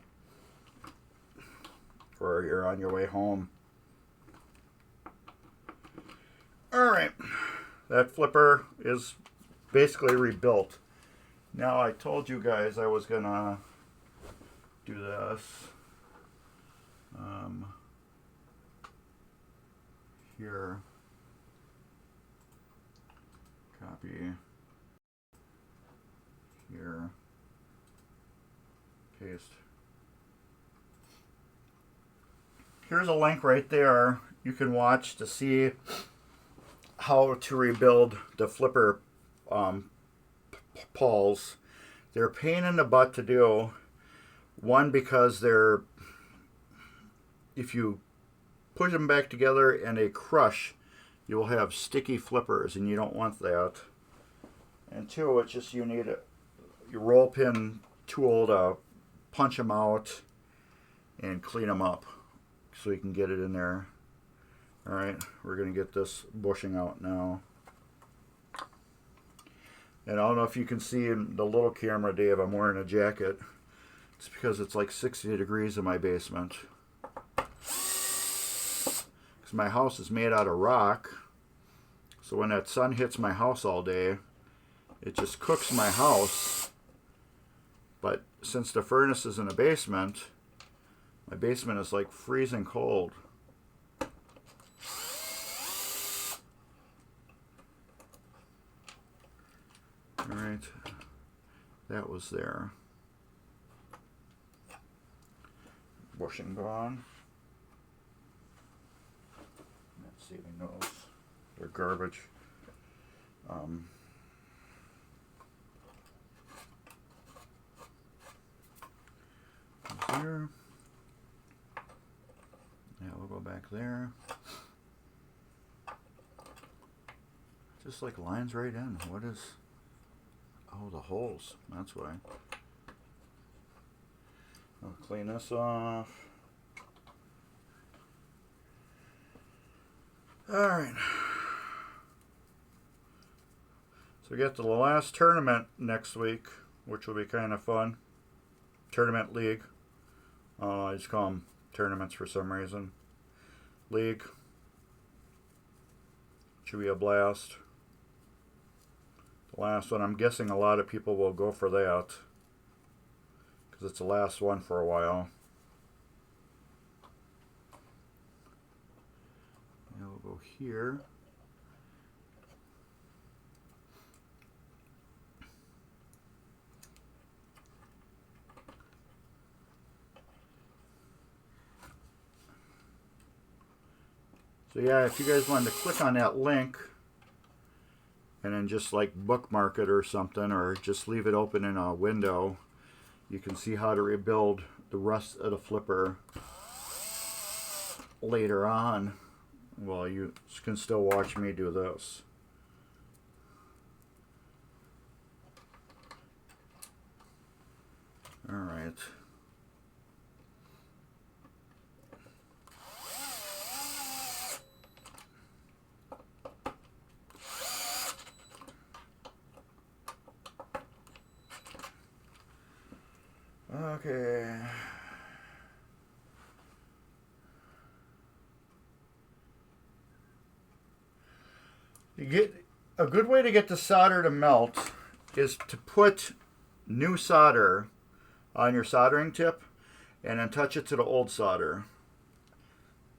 Speaker 1: Or you're on your way home. Alright. That flipper is basically rebuilt. Now, I told you guys I was gonna do this. Here. Copy. Here. Paste. Here's a link right there you can watch to see how to rebuild the flipper pawls. They're a pain in the butt to do. One, because they're, if you push them back together and they crush, you will have sticky flippers, and you don't want that. And two, it's just you need your roll pin tool to punch them out and clean them up so you can get it in there. Alright, we're going to get this bushing out now. And I don't know if you can see in the little camera, Dave, I'm wearing a jacket. It's because it's like 60 degrees in my basement. Because my house is made out of rock. So when that sun hits my house all day, it just cooks my house. But since the furnace is in the basement, my basement is like freezing cold. Alright, that was there. Bushing gone. Not saving those. They're garbage. Here. Yeah, we'll go back there. Just like lines right in. What is... Oh, the holes. That's why. I'll clean this off. Alright. So we got the last tournament next week, which will be kind of fun. Tournament League. I just call them tournaments for some reason. League. Should be a blast. The last one, I'm guessing a lot of people will go for that because it's the last one for a while. Now we'll go here. So yeah, if you guys wanted to click on that link and then just like bookmark it or something, or just leave it open in a window, you can see how to rebuild the rest of the flipper later on. Well, you can still watch me do this. All right. Okay. A good way to get the solder to melt is to put new solder on your soldering tip and then touch it to the old solder.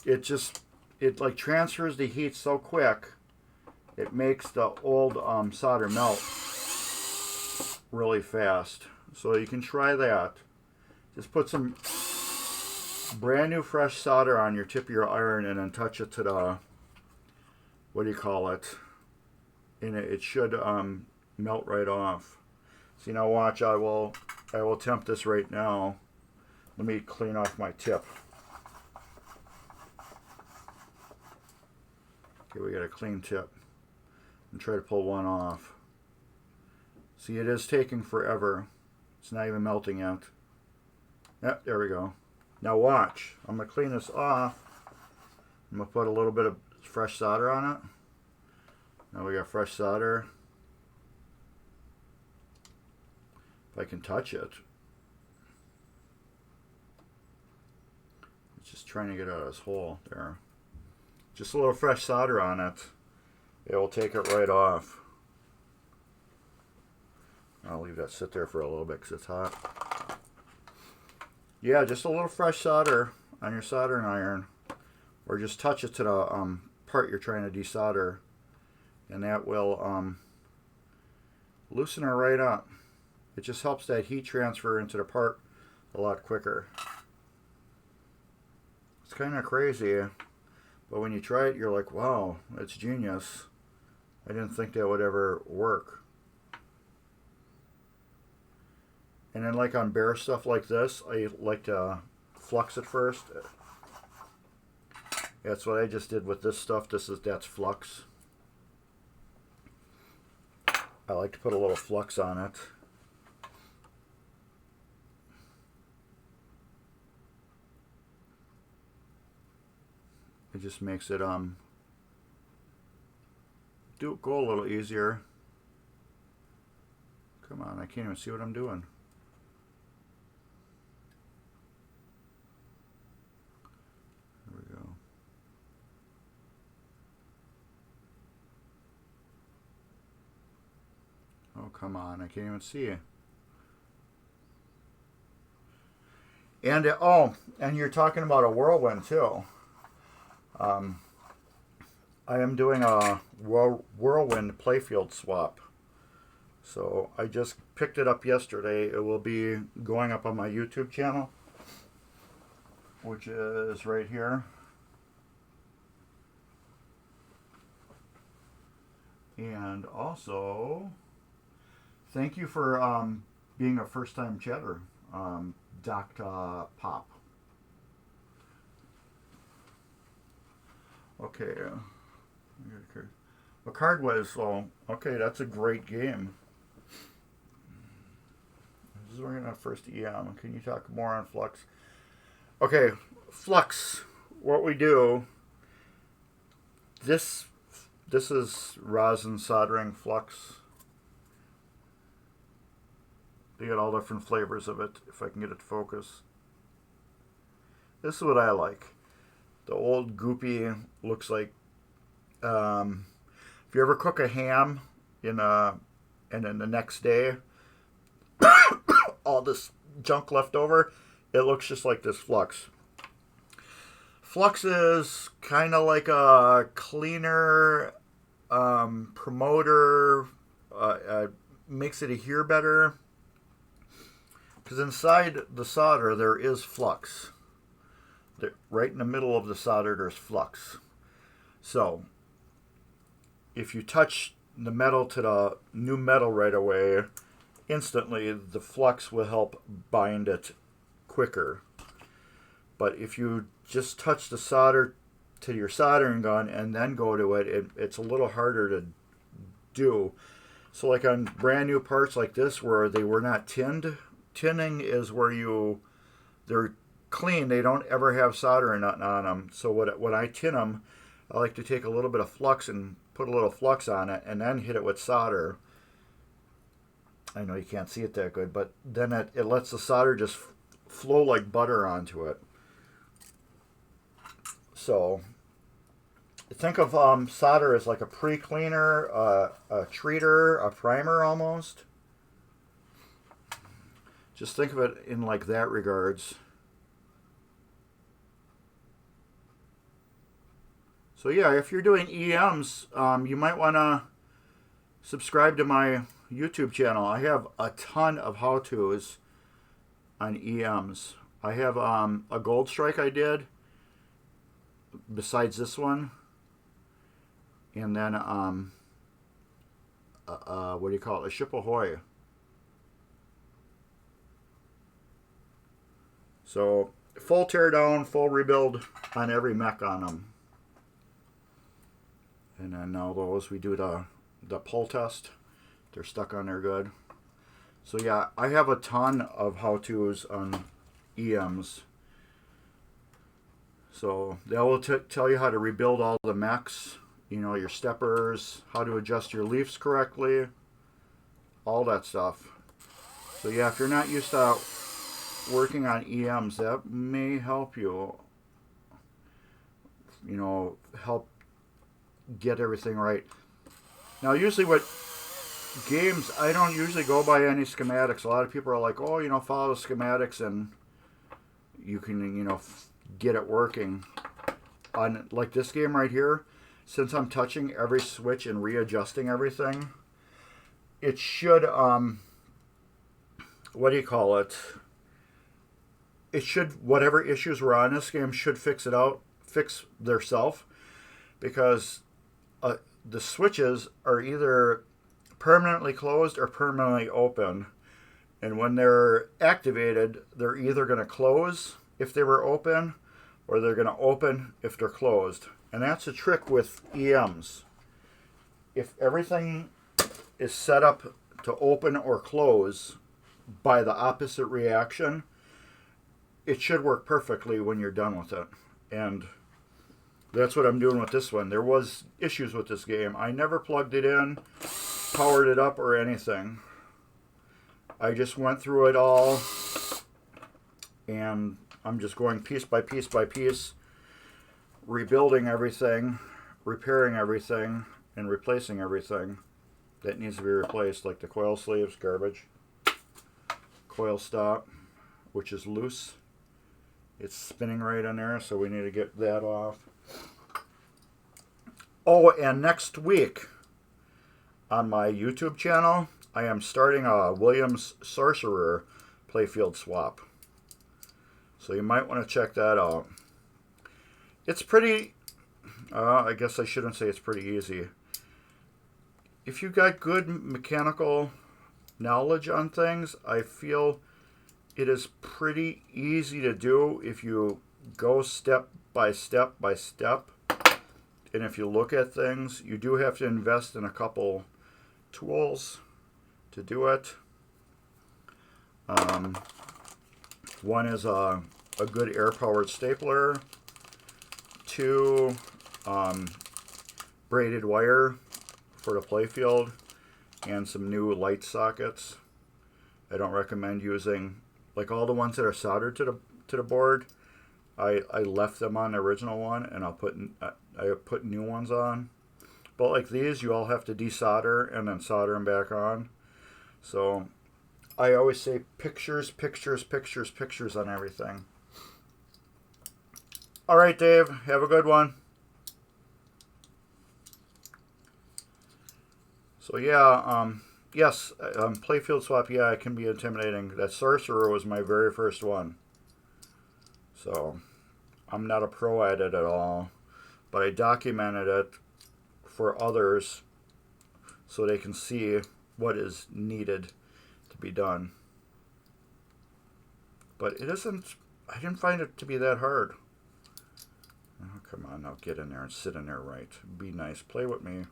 Speaker 1: It like transfers the heat so quick, it makes the old solder melt really fast. So you can try that. Just put some brand new fresh solder on your tip of your iron and then touch it to the, what do you call it? And it should melt right off. See, now watch, I will attempt this right now. Let me clean off my tip. Okay, we got a clean tip. And try to pull one off. See, it is taking forever. It's not even melting yet. Yep, there we go. Now watch. I'm going to clean this off. I'm going to put a little bit of fresh solder on it. Now we got fresh solder. If I can touch it. It's just trying to get out of this hole there. Just a little fresh solder on it. It will take it right off. I'll leave that sit there for a little bit because it's hot. Yeah, just a little fresh solder on your soldering iron, or just touch it to the part you're trying to desolder, and that will loosen her right up. It just helps that heat transfer into the part a lot quicker. It's kind of crazy, but when you try it, you're like, wow, that's genius. I didn't think that would ever work. And then like on bare stuff like this, I like to flux it first. That's what I just did with this stuff. That's flux. I like to put a little flux on it. It just makes it go a little easier. Come on, I can't even see what I'm doing. There we go. Oh, come on, I can't even see it. And and you're talking about a whirlwind too. I am doing a whirlwind playfield swap. So I just picked it up yesterday. It will be going up on my YouTube channel, which is right here. And also, thank you for being a first-time chatter, Dr. Pop. Okay. A card was, okay, that's a great game. This is working on first EM. Can you talk more on flux? Okay, flux. What we do, this is rosin soldering flux. They got all different flavors of it, if I can get it to focus. This is what I like. The old goopy looks like, If you ever cook a ham and then the next day, all this junk left over, it looks just like this flux. Flux is kind of like a cleaner, promoter, makes it adhere better. Because inside the solder there is flux. Right in the middle of the solder there's flux. So if you touch the metal to the new metal right away, instantly the flux will help bind it quicker. But if you just touch the solder to your soldering gun and then go to it, it's a little harder to do. So like on brand new parts like this where they were not tinned, tinning is where they're clean, they don't ever have solder or nothing on them. So when I tin them, I like to take a little bit of flux and put a little flux on it and then hit it with solder. I know you can't see it that good, but then it lets the solder just flow like butter onto it. So think of solder as like a pre-cleaner, a treater, a primer almost. Just think of it in like that regards. So yeah, if you're doing EMs, you might want to subscribe to my YouTube channel. I have a ton of how-tos on EMs. I have a gold strike I did, besides this one. And then, what do you call it? A ship ahoy. So, full teardown, full rebuild on every mech on them. And then now those, we do the pull test. They're stuck on there good. So yeah, I have a ton of how-tos on EMs. So they will tell you how to rebuild all the mechs, you know, your steppers, how to adjust your leafs correctly, all that stuff. So yeah, if you're not used to working on EMs, that may help you, you know, help get everything right. Now usually what games, I don't usually go by any schematics. A lot of people are like, oh, you know, follow the schematics and you can, you know, get it working. On like this game right here, since I'm touching every switch and readjusting everything, it should, what do you call it? It should, whatever issues were on this game should fix theirself, because the switches are either permanently closed or permanently open. And when they're activated, they're either going to close if they were open, or they're going to open if they're closed. And that's a trick with EMs. If everything is set up to open or close by the opposite reaction, it should work perfectly when you're done with it. And that's what I'm doing with this one. There was issues with this game. I never plugged it in, powered it up, or anything. I just went through it all, and I'm just going piece by piece by piece, rebuilding everything, repairing everything, and replacing everything that needs to be replaced, like the coil sleeves, garbage. Coil stop, which is loose. It's spinning right on there, so we need to get that off. Oh, and next week on my YouTube channel, I am starting a Williams Sorcerer playfield swap. So you might want to check that out. It's pretty, I guess I shouldn't say it's pretty easy. If you've got good mechanical knowledge on things, I feel it is pretty easy to do if you go step by step by step. And if you look at things, you do have to invest in a couple tools to do it. One is a good air-powered stapler. 2, braided wire for the playfield, and some new light sockets. I don't recommend using, like, all the ones that are soldered to the board. I left them on the original one, and I put new ones on. But like these, you all have to desolder and then solder them back on. So I always say pictures, pictures, pictures, pictures on everything. All right, Dave, have a good one. So yeah, yes, playfield swap, yeah, it can be intimidating. That sorcerer was my very first one. So I'm not a pro at it at all, but I documented it for others so they can see what is needed to be done. But it isn't, I didn't find it to be that hard. Oh, come on, now get in there and sit in there right. Be nice, play with me.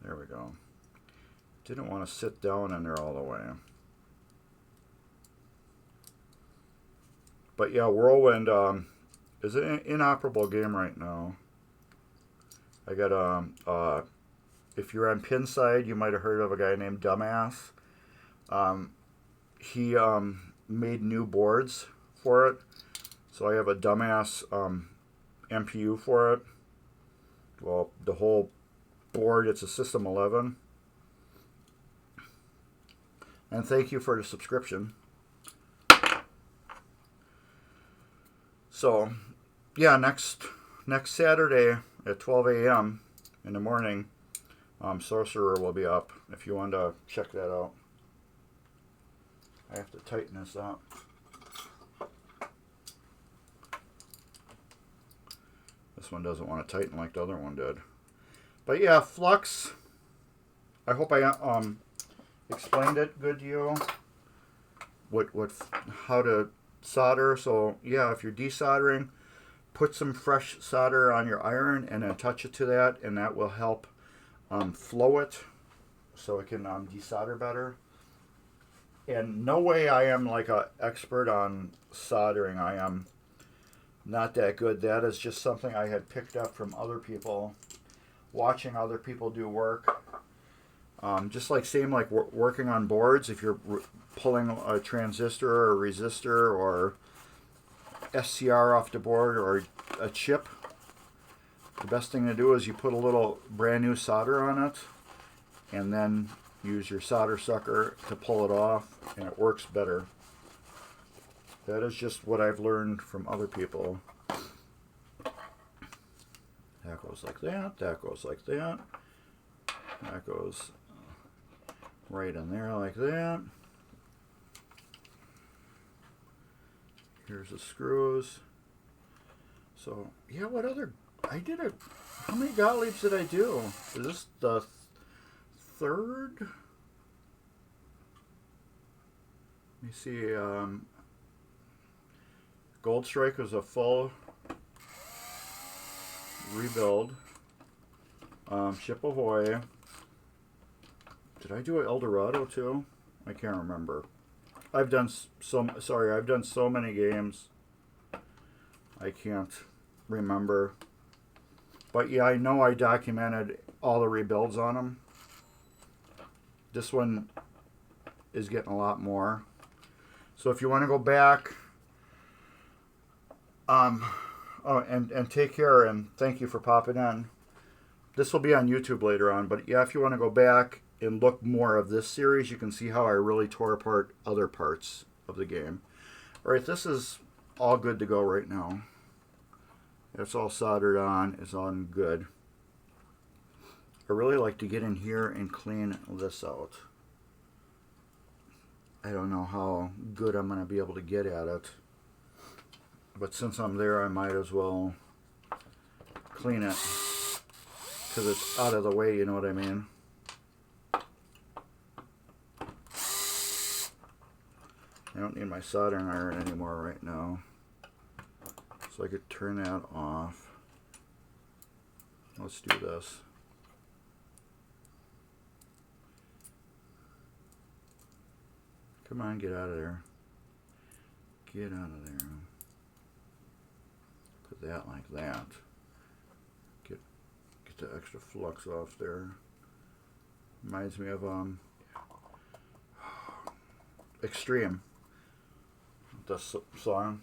Speaker 1: There we go. Didn't want to sit down in there all the way. But yeah, Whirlwind is an inoperable game right now. I got if you're on Pinside, you might have heard of a guy named Dumbass. He made new boards for it. So I have a Dumbass MPU for it. Well, the whole board, it's a System 11. And thank you for the subscription. So, yeah, next Saturday at 12 a.m. in the morning, Sorcerer will be up if you want to check that out. I have to tighten this up. This one doesn't want to tighten like the other one did. But yeah, Flux. I hope I explained it good to you. How to solder. So yeah, if you're desoldering, put some fresh solder on your iron and then touch it to that, and that will help flow it so it can desolder better. And no way I am like an expert on soldering. I am not that good. That is just something I had picked up from other people, watching other people do work. Just like same like working on boards. If you're pulling a transistor or a resistor or SCR off the board or a chip, the best thing to do is you put a little brand new solder on it and then use your solder sucker to pull it off, and it works better. That is just what I've learned from other people. That goes like that, that goes like that, that goes right in there like that. Here's the screws. So, yeah, what other... How many Gottliebs did I do? Is this the third? Let me see. Gold Strike was a full rebuild. Ship Ahoy. Did I do an Eldorado too? I can't remember. I've done so many games. I can't remember. But yeah, I know I documented all the rebuilds on them. This one is getting a lot more. So if you want to go back, and take care, and thank you for popping in. This will be on YouTube later on, but yeah, if you want to go back and look more of this series, you can see how I really tore apart other parts of the game. Alright, this is all good to go right now. It's all soldered on, it's all good. I really like to get in here and clean this out. I don't know how good I'm going to be able to get at it, but since I'm there, I might as well clean it, because it's out of the way, you know what I mean? I don't need my soldering iron anymore right now, so I could turn that off. Let's do this. Come on, get out of there. Get out of there. Put that like that. Get the extra flux off there. Reminds me of Extreme. The song.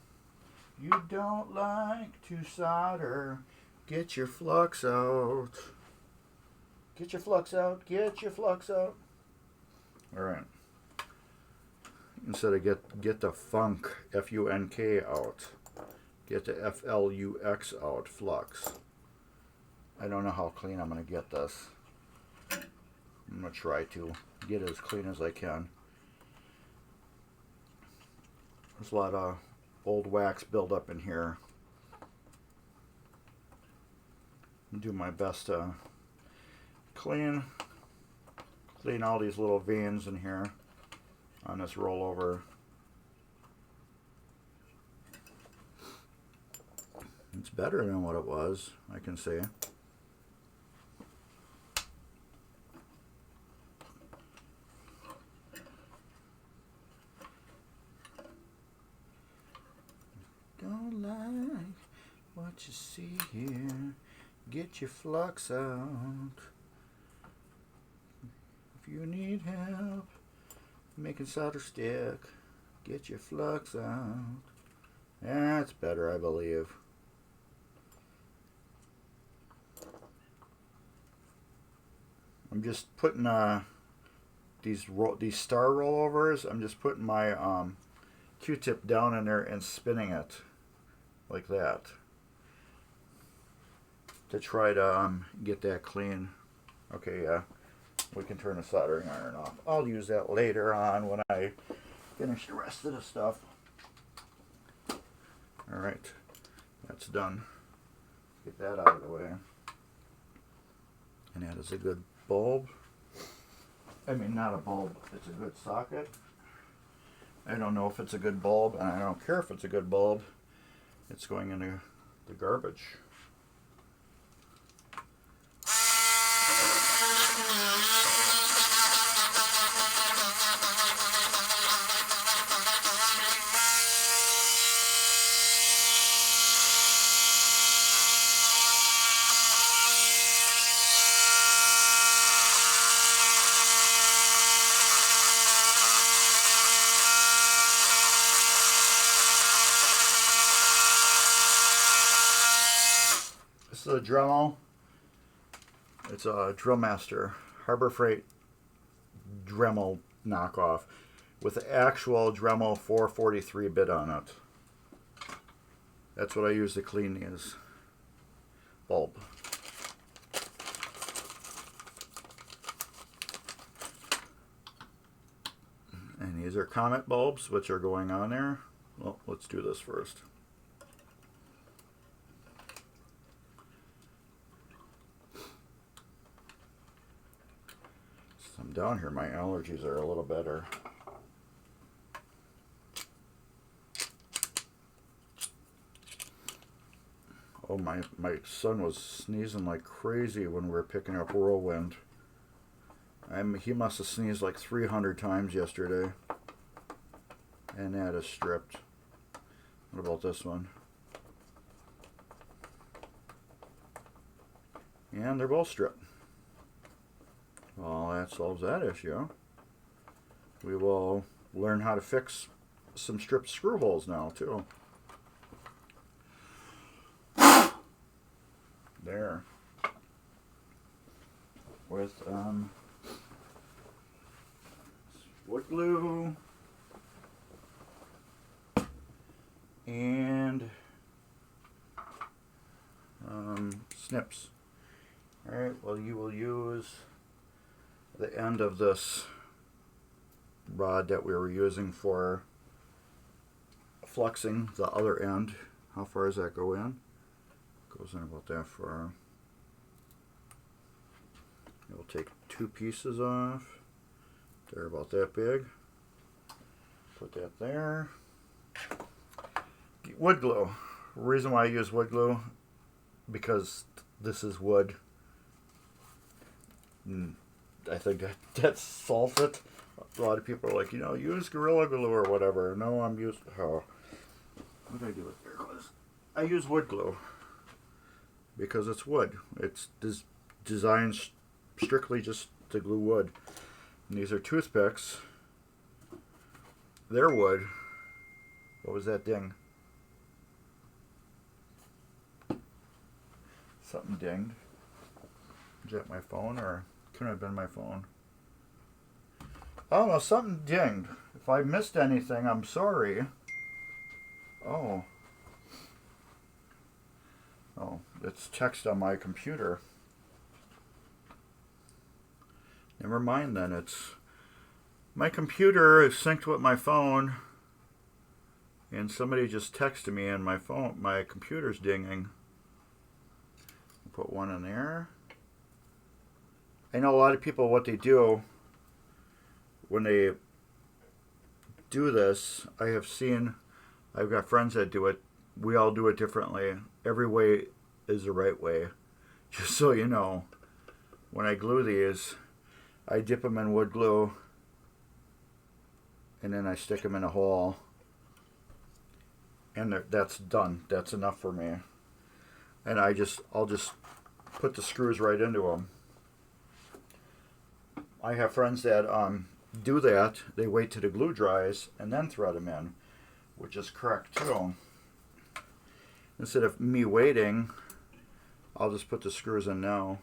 Speaker 1: You don't like to solder. Get your flux out. Get your flux out. Get your flux out. All right. Instead of get the funk, F-U-N-K out. Get the F-L-U-X out, flux. I don't know how clean I'm going to get this. I'm going to try to get it as clean as I can. There's a lot of old wax buildup in here. I'll do my best to clean all these little veins in here on this rollover. It's better than what it was, I can say. Don't like what you see here. Get your flux out. If you need help making solder stick, get your flux out. That's better, I believe. I'm just putting these star rollovers. I'm just putting my Q-tip down in there and spinning it like that to try to get that clean. Okay, yeah, we can turn the soldering iron off. I'll use that later on when I finish the rest of the stuff. All right, that's done. Get that out of the way. And that is a good bulb. I mean, not a bulb, it's a good socket. I don't know if it's a good bulb, and I don't care if it's a good bulb. It's going into the garbage. This is a Dremel. It's a Drill Master Harbor Freight Dremel knockoff with the actual Dremel 443 bit on it. That's what I use to clean these bulb. And these are Comet bulbs, which are going on there. Well, let's do this first. I'm down here, my allergies are a little better. Oh, my son was sneezing like crazy when we were picking up Whirlwind. He must have sneezed like 300 times yesterday. And that is stripped. What about this one? And they're both stripped. Well, that solves that issue. We will learn how to fix some stripped screw holes now, too. There. With wood glue and snips. Alright, well, you will use the end of this rod that we were using for fluxing the other end. How far does that go in? Goes in about that far. We'll take two pieces off. They're about that big. Put that there. Wood glue. The reason why I use wood glue, because this is wood. I think that solves it. A lot of people are like, use Gorilla Glue or whatever. No, I'm using... Oh. What did I do with there? I use wood glue. Because it's wood. It's designed strictly just to glue wood. And these are toothpicks. They're wood. What was that ding? Something dinged. Is that my phone, or couldn't have been my phone? I don't know, something dinged. If I missed anything, I'm sorry. Oh. Oh, it's text on my computer. Never mind then, it's... My computer is synced with my phone, and somebody just texted me and my computer's dinging. Put one in there. I know a lot of people, what they do when they do this, I've got friends that do it. We all do it differently. Every way is the right way. Just so you know, when I glue these, I dip them in wood glue, and then I stick them in a hole, and that's done. That's enough for me. And I'll just put the screws right into them. I have friends that do that. They wait till the glue dries and then thread them in, which is correct too. Instead of me waiting, I'll just put the screws in now.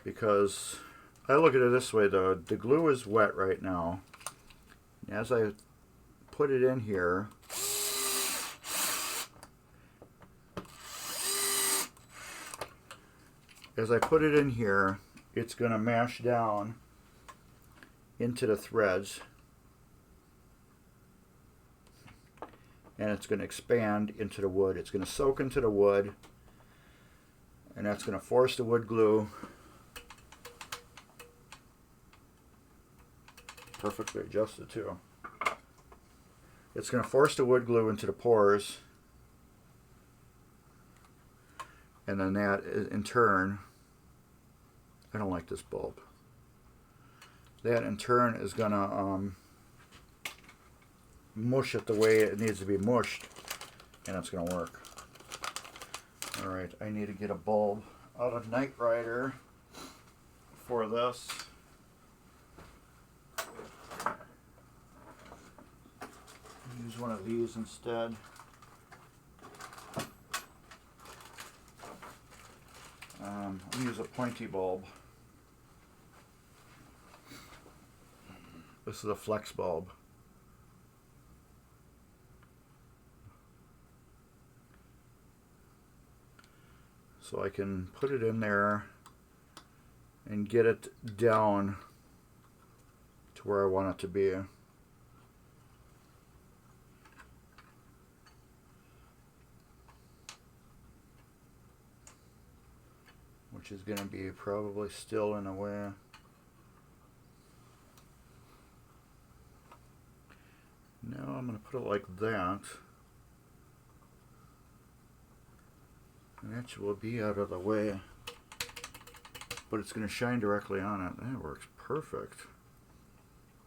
Speaker 1: Because I look at it this way, the glue is wet right now. As I put it in here, it's going to mash down into the threads, and it's going to expand into the wood. It's going to soak into the wood, and that's going to force the wood glue perfectly adjusted too. It's going to force the wood glue into the pores, and then that in turn, I don't like this bulb. That in turn is going to mush it the way it needs to be mushed, and it's going to work. Alright, I need to get a bulb out of Knight Rider for this. Use one of these instead. I'm going to use a pointy bulb. This is a flex bulb. So I can put it in there and get it down to where I want it to be. Which is going to be probably still in a way. Now I'm going to put it like that. And that will be out of the way. But it's going to shine directly on it. That works perfect.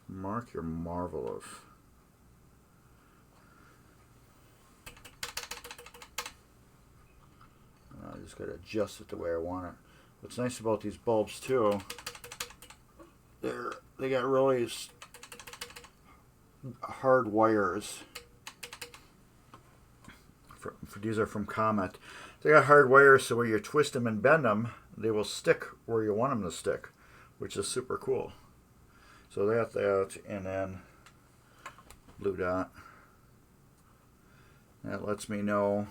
Speaker 1: Mark, you're marvelous. I just got to adjust it the way I want it. What's nice about these bulbs too, they got really hard wires. These are from Comet. They got hard wires, so when you twist them and bend them, they will stick where you want them to stick, which is super cool. So that, and then blue dot. That lets me know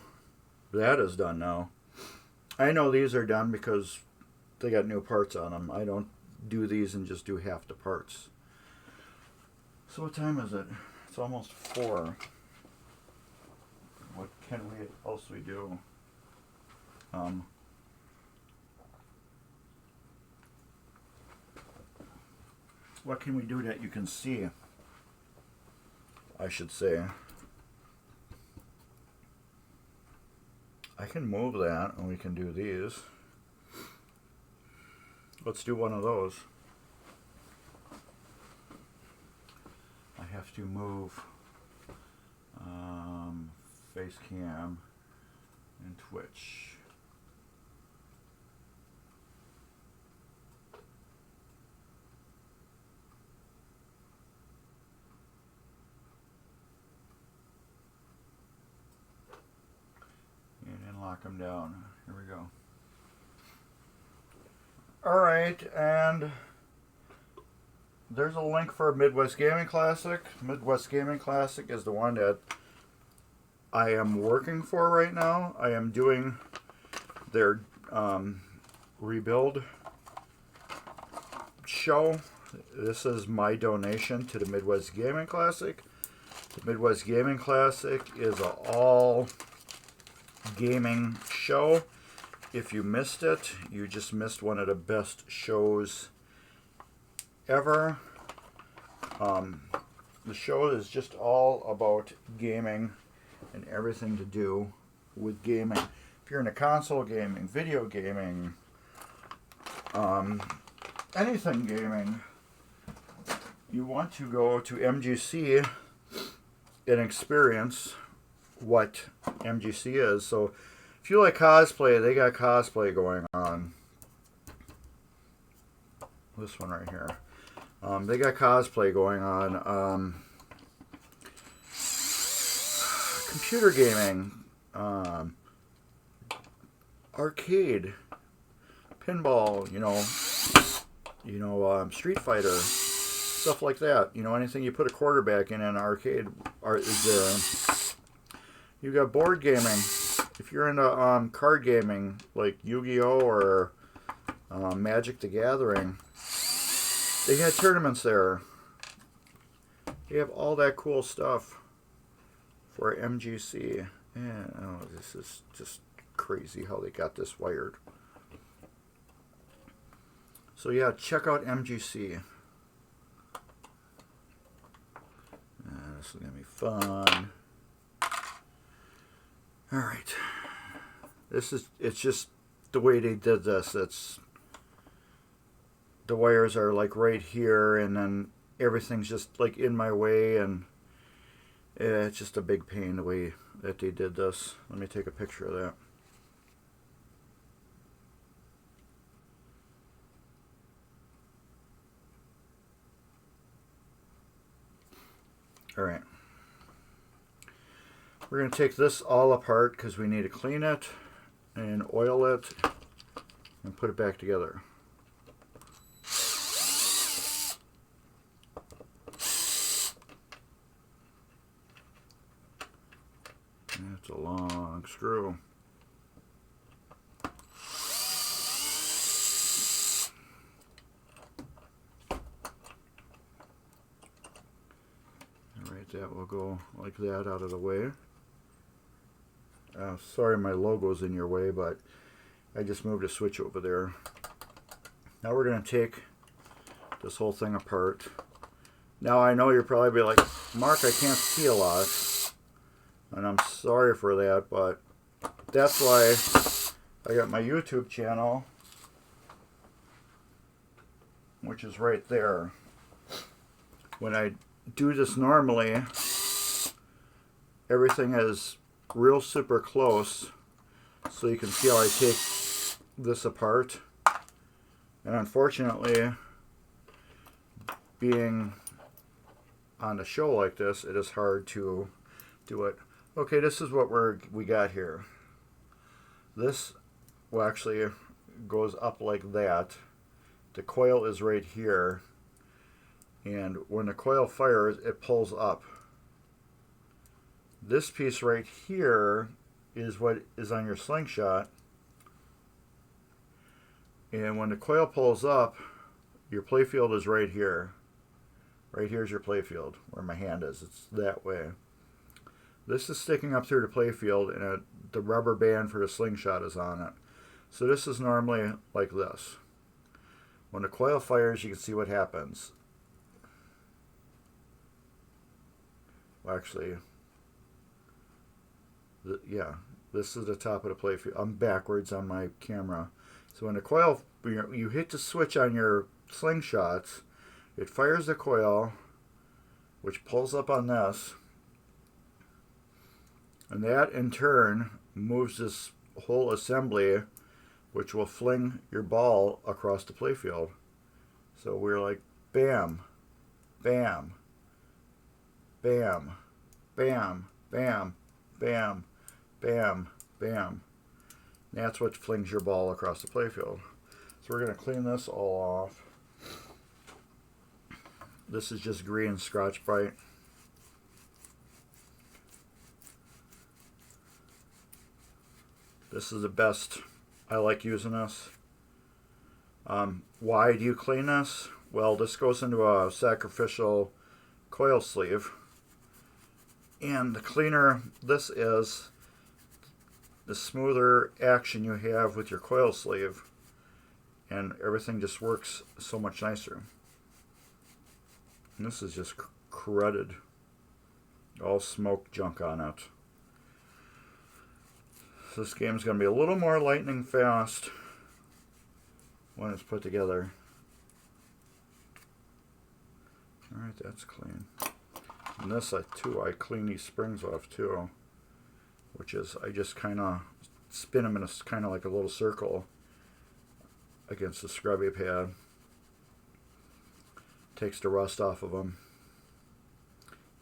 Speaker 1: that is done now. I know these are done because they got new parts on them. I don't do these and just do half the parts. So what time is it? It's almost 4. What else we do? What can we do that you can see? I should say. I can move that and we can do these. Let's do one of those. I have to move face cam and Twitch. And then lock them down. Here we go. Alright, and there's a link for Midwest Gaming Classic. Midwest Gaming Classic is the one that I am working for right now. I am doing their rebuild show. This is my donation to the Midwest Gaming Classic. The Midwest Gaming Classic is an all gaming show. If you missed it, you just missed one of the best shows ever. The show is just all about gaming and everything to do with gaming. If you're into console gaming, video gaming, anything gaming, you want to go to MGC and experience what MGC is. So if you like cosplay, they got cosplay going on. This one right here. They got cosplay going on. Computer gaming. Arcade. Pinball. Street Fighter. Stuff like that. Anything you put a quarterback in an arcade is there. You got board gaming. If you're into card gaming, like Yu-Gi-Oh! Or Magic the Gathering, they had tournaments there. They have all that cool stuff for MGC. And this is just crazy how they got this wired. So yeah, check out MGC. This is going to be fun. Alright. It's just the way they did this. The wires are like right here, and then everything's just like in my way, and it's just a big pain the way that they did this. Let me take a picture of that. Alright. We're going to take this all apart because we need to clean it and oil it and put it back together. That's a long screw. Alright, that will go like that out of the way. Sorry my logo's in your way, but I just moved a switch over there. Now we're going to take this whole thing apart. Now I know you're probably like, Mark, I can't see a lot. And I'm sorry for that, but that's why I got my YouTube channel, which is right there. When I do this normally, everything is real super close, so you can see how I take this apart. And unfortunately, being on a show like this, it is hard to do it. Okay, this is what we got here. This actually goes up like that. The coil is right here, and when the coil fires, it pulls up. This piece right here is what is on your Slingshot, and when the coil pulls up, your playfield is right here. Right here is your playfield, where my hand is. It's that way. This is sticking up through the playfield, and the rubber band for the Slingshot is on it. So this is normally like this. When the coil fires, you can see what happens. Well, actually, yeah, this is the top of the playfield. I'm backwards on my camera. So when the coil, you hit the switch on your Slingshots, it fires the coil, which pulls up on this, and that in turn moves this whole assembly, which will fling your ball across the playfield. So we're like bam, bam, bam, bam, bam, bam, bam, bam. That's what flings your ball across the playfield. So we're going to clean this all off. This is just green Scotch Brite. This is the best. I like using this. Why do you clean this? Well, this goes into a sacrificial coil sleeve. And the cleaner this is, the smoother action you have with your coil sleeve. And everything just works so much nicer. And this is just cruded. All smoke junk on it. So this game is going to be a little more lightning fast when it's put together. Alright, that's clean. And this too, I clean these springs off too. Which is, I just kind of spin them in a kind of like a little circle against the scrubby pad. Takes the rust off of them.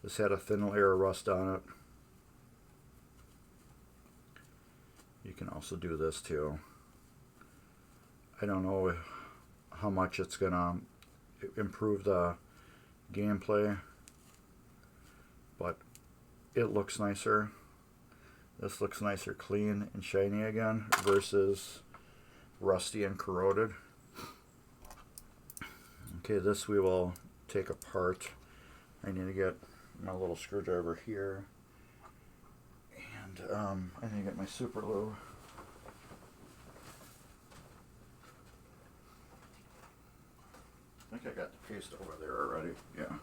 Speaker 1: This had a thin layer of rust on it. You can also do this too. I don't know how much it's gonna improve the gameplay, but it looks nicer. This looks nicer, clean and shiny again versus rusty and corroded. Okay, this we will take apart. I need to get my little screwdriver here. And I need to get my super lube. I think I got the paste over there already. Yeah.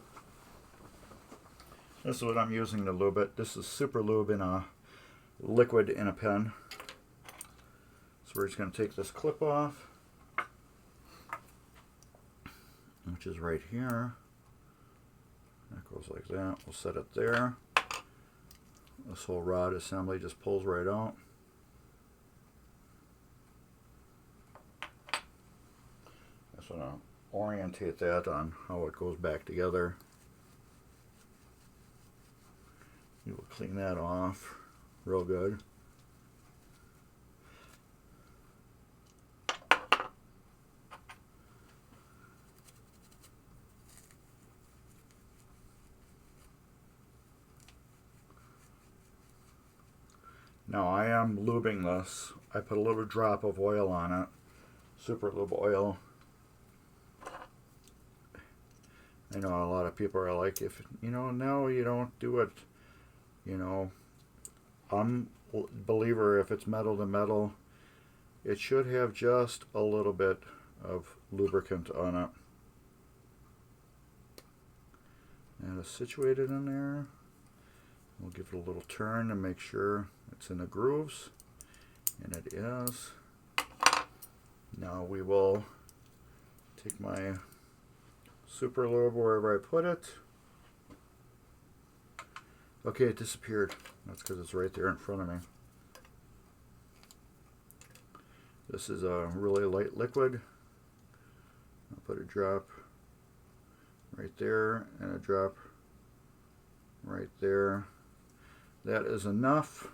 Speaker 1: This is what I'm using to lube it. This is super lube in a liquid in a pen. So we're just going to take this clip off, which is right here. That goes like that. We'll set it there. This whole rod assembly just pulls right out. Just want to orientate that on how it goes back together. We will clean that off real good. Now I am lubing this. I put a little drop of oil on it. Super lube oil. I know a lot of people are like, if no, you don't do it. I'm a believer if it's metal to metal, it should have just a little bit of lubricant on it. And it's situated in there. We'll give it a little turn to make sure it's in the grooves, and it is. Now we will take my super lube wherever I put it. Okay, it disappeared. That's because it's right there in front of me. This is a really light liquid. I'll put a drop right there and a drop right there. That is enough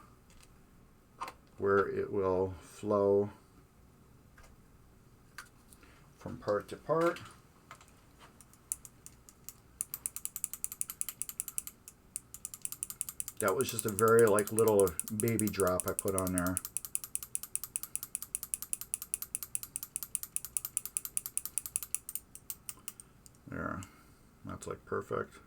Speaker 1: where it will flow from part to part. That was just a very little baby drop I put on there. There, that's perfect.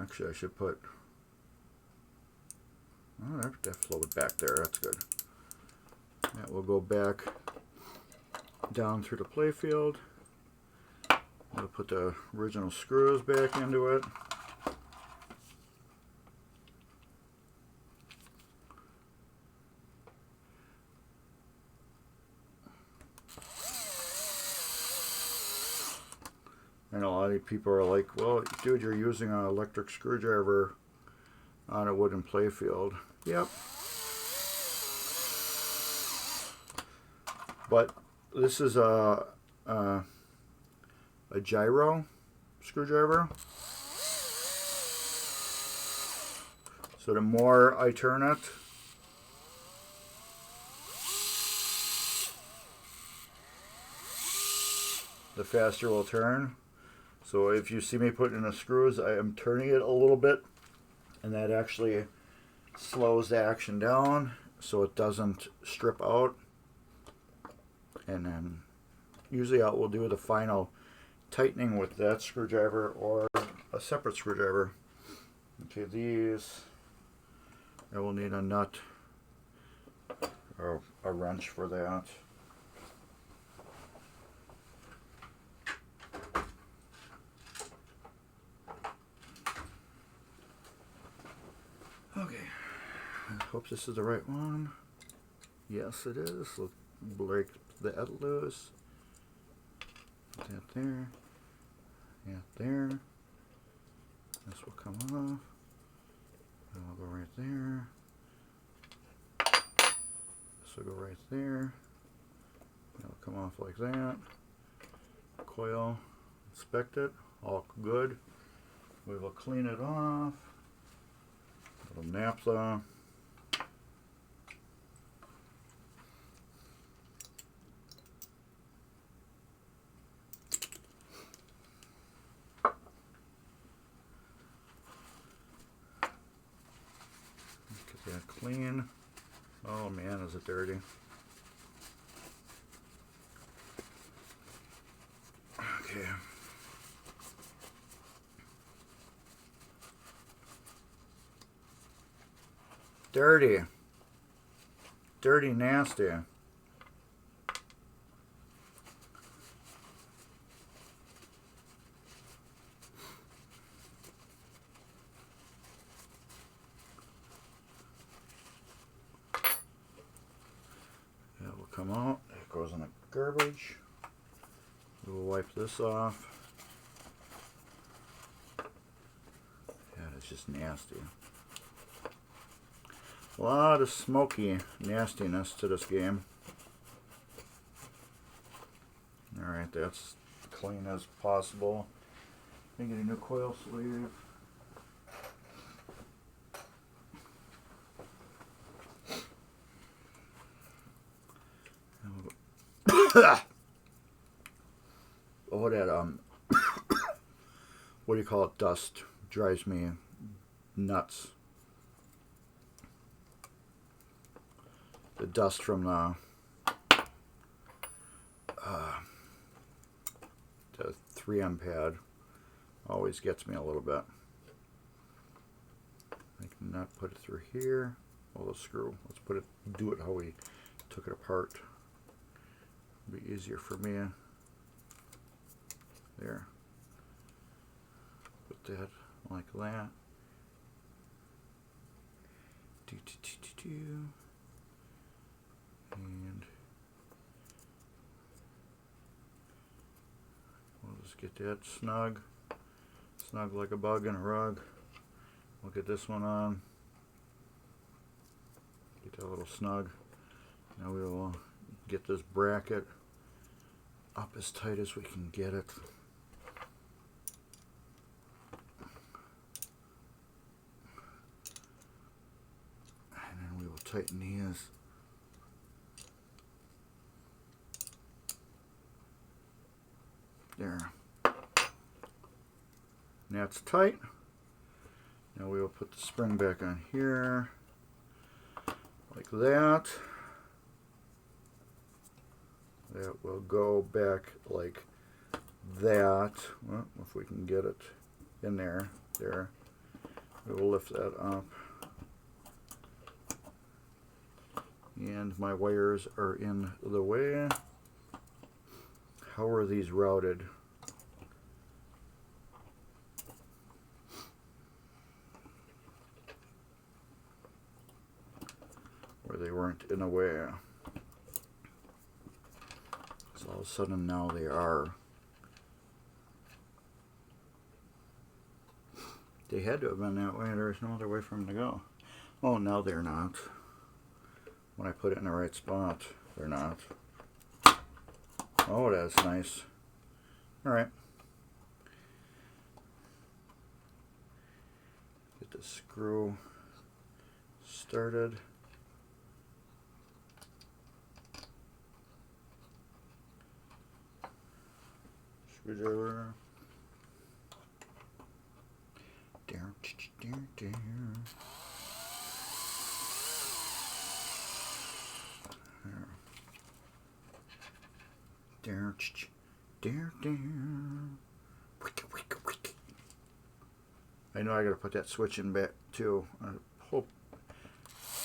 Speaker 1: Actually, I should put, oh, that flowed back there, that's good. That will go back down through the playfield. We'll put the original screws back into it. And a lot of people are like, well, dude, you're using an electric screwdriver on a wooden playfield. Yep. But this is a gyro screwdriver. So the more I turn it, the faster it will turn. So if you see me putting in the screws, I am turning it a little bit, and that actually slows the action down so it doesn't strip out. And then usually I will do the final tightening with that screwdriver or a separate screwdriver. Okay, these I will need a nut or a wrench for that. Okay, I hope this is the right one. Yes, it is. Let's break that loose. Put that there. That there. This will come off. I'll go right there. This will go right there. It'll come off like that. Coil. Inspect it. All good. We will clean it off. Little naphtha. Get that clean. Oh man, is it dirty. Okay. Dirty. Dirty, nasty. Yeah, will come out. It goes in the garbage. We'll wipe this off. Yeah, it's just nasty. A lot of smoky nastiness to this game. Alright, that's clean as possible. Let me get a new coil sleeve. Oh, that what do you call it? Dust drives me nuts. The dust from the 3M pad always gets me a little bit. I can not put it through here. Well, the screw. Let's put it. Do it how we took it apart. It'll be easier for me. There. Put that like that. And we'll just get that snug like a bug in a rug. We'll get this one on. Get that little snug. Now we will get this bracket up as tight as we can get it. And then we will tighten these. There. Now it's tight. Now we will put the spring back on here, like that. That will go back like that. Well, if we can get it in there. There. We will lift that up. And my wires are in the way. How are these routed? Where they weren't in the way. So all of a sudden now they are. They had to have been that way. There's no other way for them to go. Oh, now they're not. When I put it in the right spot, they're not. Oh, that's nice. Alright. Get the screw started. Screwdriver. I know I gotta put that switch in back too. I hope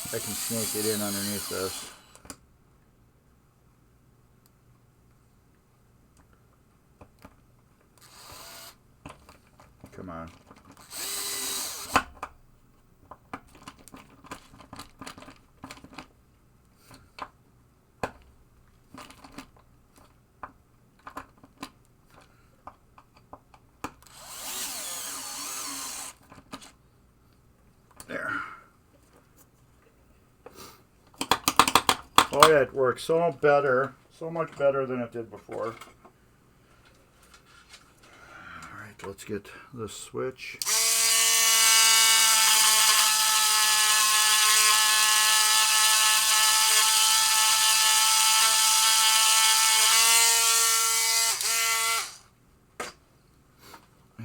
Speaker 1: I can snake it in underneath this. Come on. There. Oh yeah, it works so much better than it did before. Alright, let's get the switch.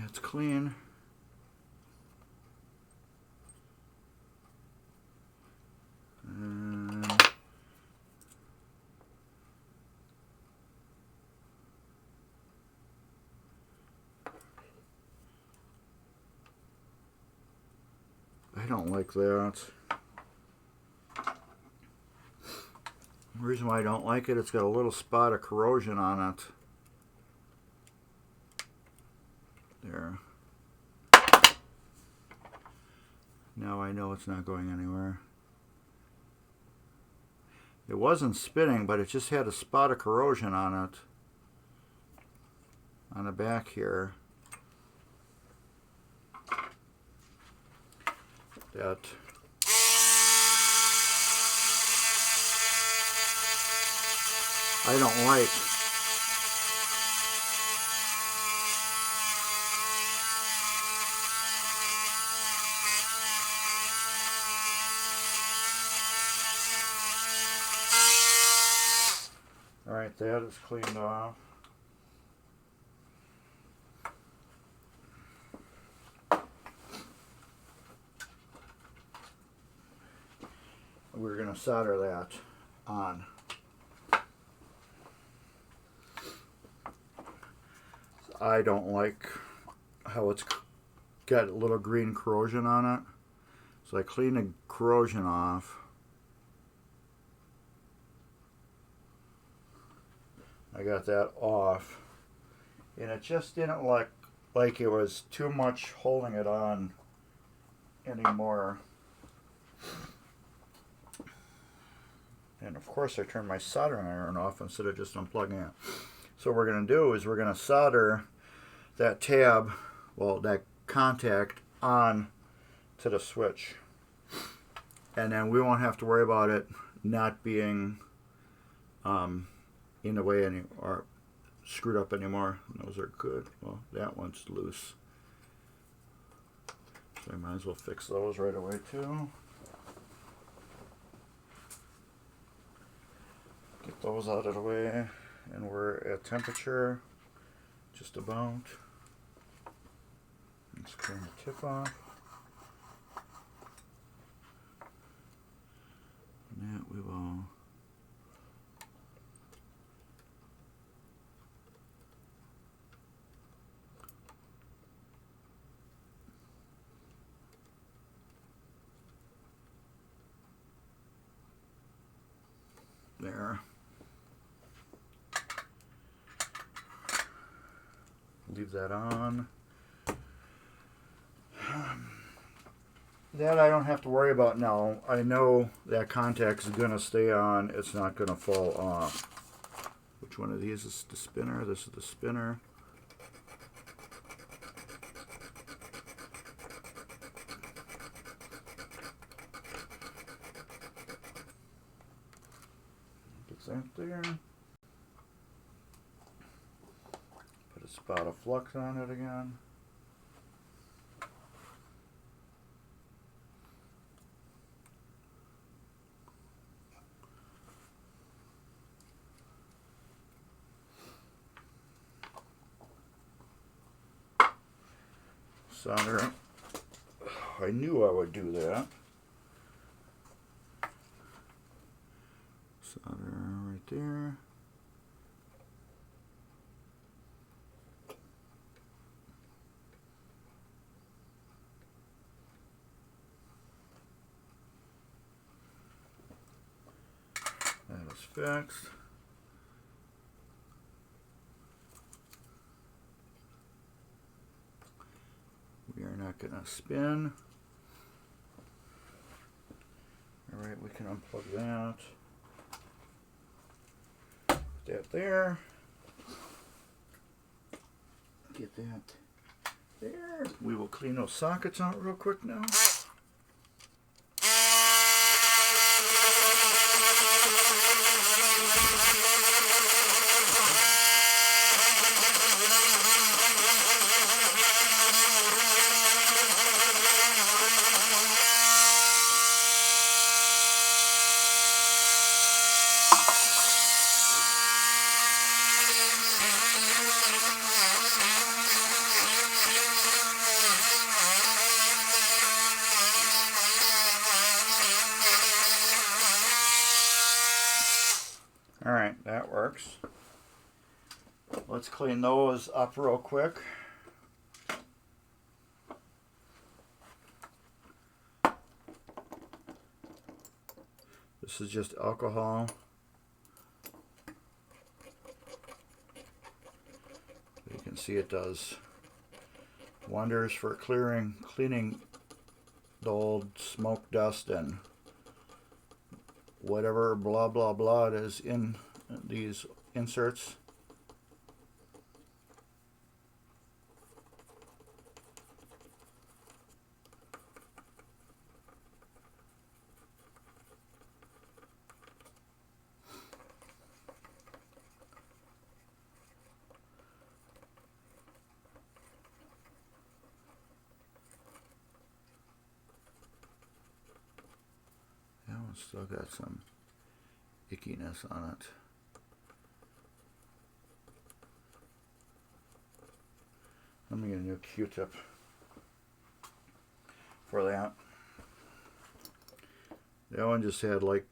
Speaker 1: It's clean. I don't like that. The reason why I don't like it, it's got a little spot of corrosion on it. There. Now I know it's not going anywhere. It wasn't spinning, but it just had a spot of corrosion on it. On the back here. That I don't like. Alright, that is cleaned off. We're going to solder that on. I don't like how it's got a little green corrosion on it. So I clean the corrosion off. I got that off. And it just didn't look like it was too much holding it on anymore. And of course I turned my soldering iron off instead of just unplugging it. So what we're going to do is we're going to solder that tab, well, that contact on to the switch. And then we won't have to worry about it not being in the way or screwed up anymore. Those are good. Well, that one's loose. So I might as well fix those right away too. Get those out of the way, and we're at temperature, just about. Let's clean the tip off. And that we will there. Leave that on. That I don't have to worry about now. I know that contact's going to stay on. It's not going to fall off. Which one of these is the spinner? This is the spinner. Get that there. Put a spot of flux on it again. Solder. I knew I would do that. Solder right there. That is fixed. We are not going to spin. Alright, we can unplug that. Put that there. Get that there. We will clean those sockets out real quick now. Alright, that works. Let's clean those up real quick. This is just alcohol. You can see it does wonders for cleaning the old smoke dust and whatever blah blah blah it is in these inserts. That one's still got some ickiness on it. Let me get a new Q-tip for that. That one just had like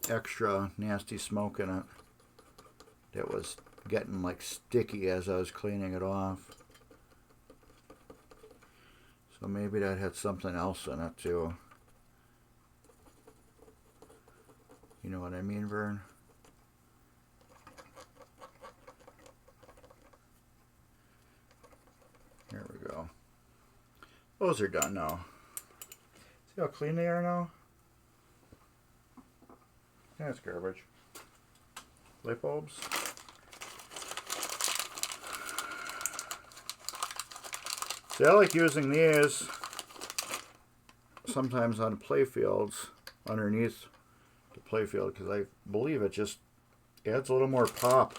Speaker 1: extra nasty smoke in it that was getting like sticky as I was cleaning it off. So maybe that had something else in it too. You know what I mean, Vern? Here we go. Those are done now. See how clean they are now? That's garbage. Light bulbs. See, I like using these sometimes on play fields underneath the play field because I believe it just adds a little more pop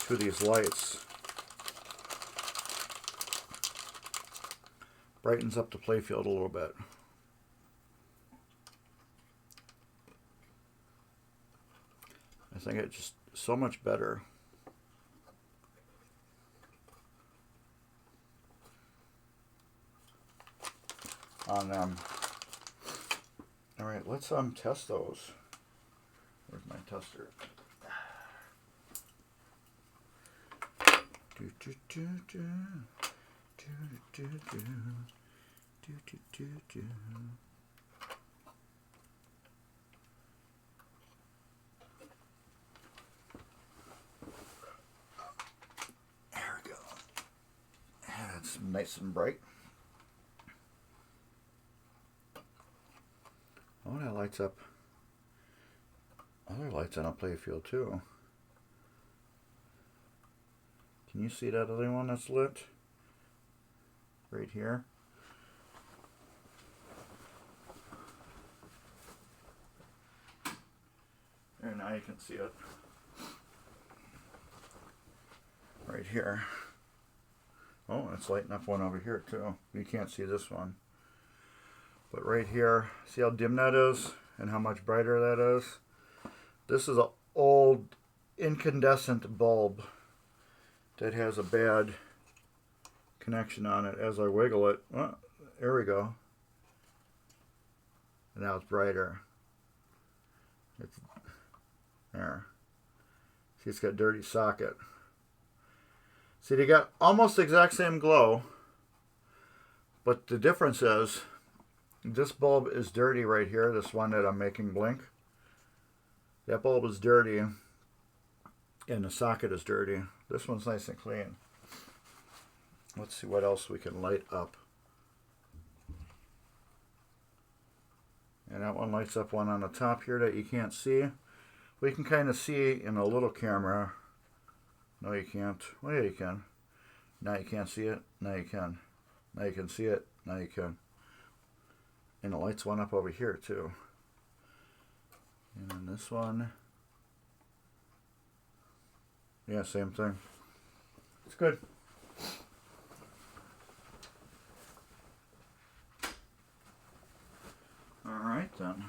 Speaker 1: to these lights. Brightens up the play field a little bit. I think it's just so much better. On them. All right, let's test those. Where's my tester? Do do do do do do do do do do do. There we go. That's nice and bright. Oh, that lights up other lights on a play field too. Can you see that other one that's lit? Right here. There, now you can see it. Right here. Oh, it's lighting up one over here too. You can't see this one. But right here, see how dim that is and how much brighter that is? This is an old incandescent bulb that has a bad connection on it as I wiggle it. Oh, there we go. And now it's brighter. It's there. See, it's got dirty socket. See, they got almost the exact same glow, but the difference is this bulb is dirty right here, this one that I'm making blink. That bulb is dirty, and the socket is dirty. This one's nice and clean. Let's see what else we can light up. And that one lights up one on the top here that you can't see. We can kind of see in a little camera. No, you can't. Well, yeah, you can. Now you can't see it. Now you can. Now you can see it. Now you can. And it lights one up over here, too. And then this one. Yeah, same thing. It's good. All right, then.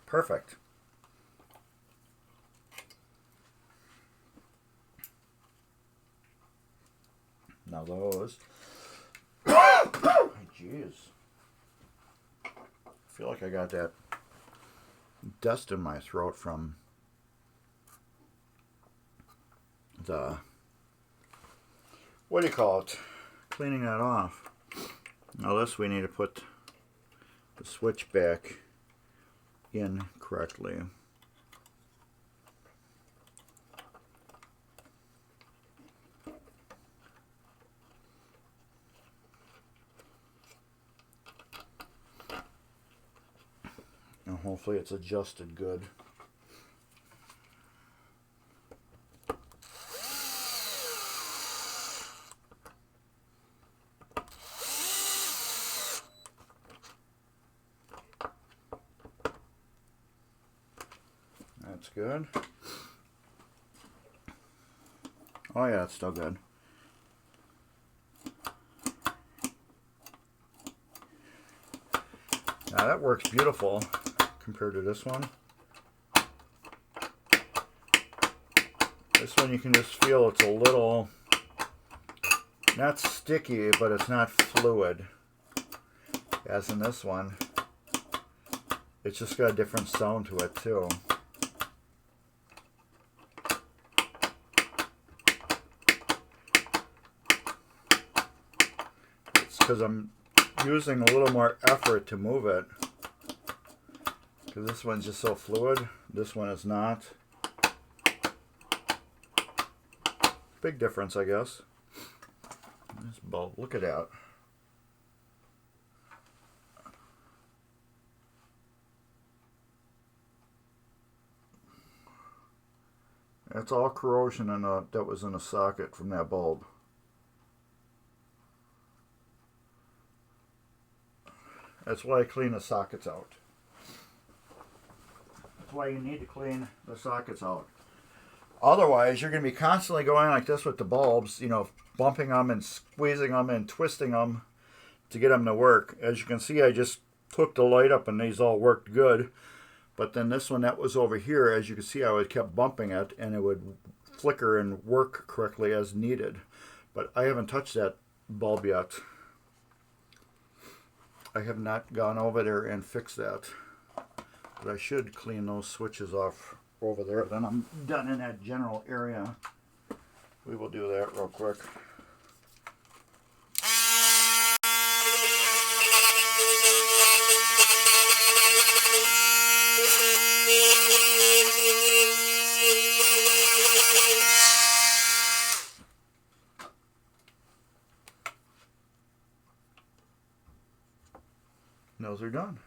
Speaker 1: Perfect. Now those. Jeez. I feel like I got that dust in my throat from the, what do you call it? Cleaning that off. Now this we need to put the switch back in correctly. And hopefully it's adjusted good. That's good. Oh yeah, it's still good. Now that works beautiful compared to this one. This one you can just feel it's a little, not sticky, but it's not fluid. As in this one, it's just got a different sound to it too. It's because I'm using a little more effort to move it. Because this one's just so fluid, this one is not. Big difference, I guess. This bulb, look at that. That's all corrosion that was in a socket from that bulb. That's why I clean the sockets out. That's why you need to clean the sockets out. Otherwise, you're going to be constantly going like this with the bulbs, you know, bumping them and squeezing them and twisting them to get them to work. As you can see, I just took the light up and these all worked good. But then this one that was over here, as you can see, I kept bumping it and it would flicker and work correctly as needed. But I haven't touched that bulb yet. I have not gone over there and fixed that. But I should clean those switches off over there. Then I'm done in that general area. We will do that real quick. Those are done.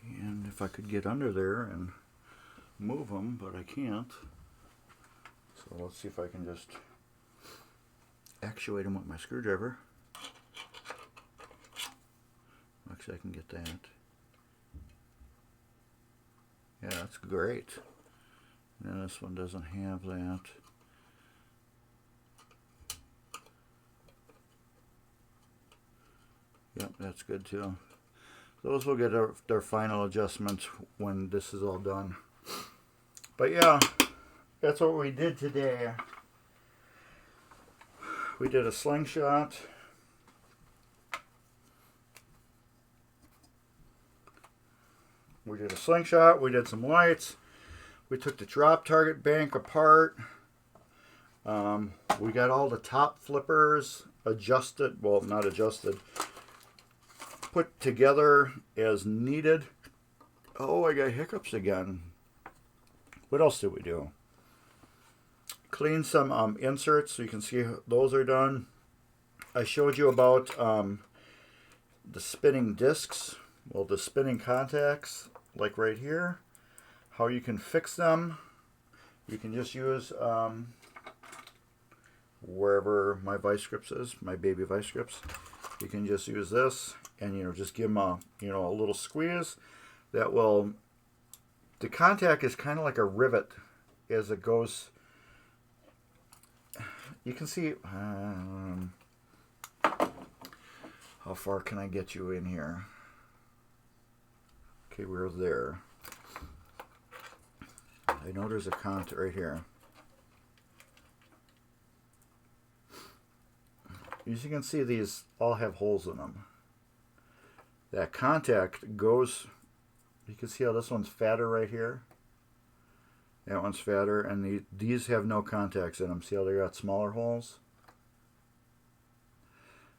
Speaker 1: And if I could get under there and move them, but I can't. So let's see if I can just actuate them with my screwdriver. Actually, I can get that. Yeah, that's great. And this one doesn't have that. Yep, that's good too. Those will get their final adjustments when this is all done. But yeah, that's what we did today. We did a slingshot. We did some lights. We took the drop target bank apart. We got all the top flippers adjusted, well, not adjusted, put together as needed. Oh, I got hiccups again. What else did we do? Clean some inserts so you can see those are done. I showed you about the spinning discs, well, the spinning contacts, like right here, how you can fix them. You can just use wherever my vice grips is, my baby vice grips. You can just use this and just give them a a little squeeze. That will, the contact is kind of like a rivet as it goes. You can see how far can I get you in here? Okay, we're there. I know there's a contact right here. As you can see, these all have holes in them. That contact goes, you can see how this one's fatter right here. That one's fatter, and these have no contacts in them. See how they got smaller holes?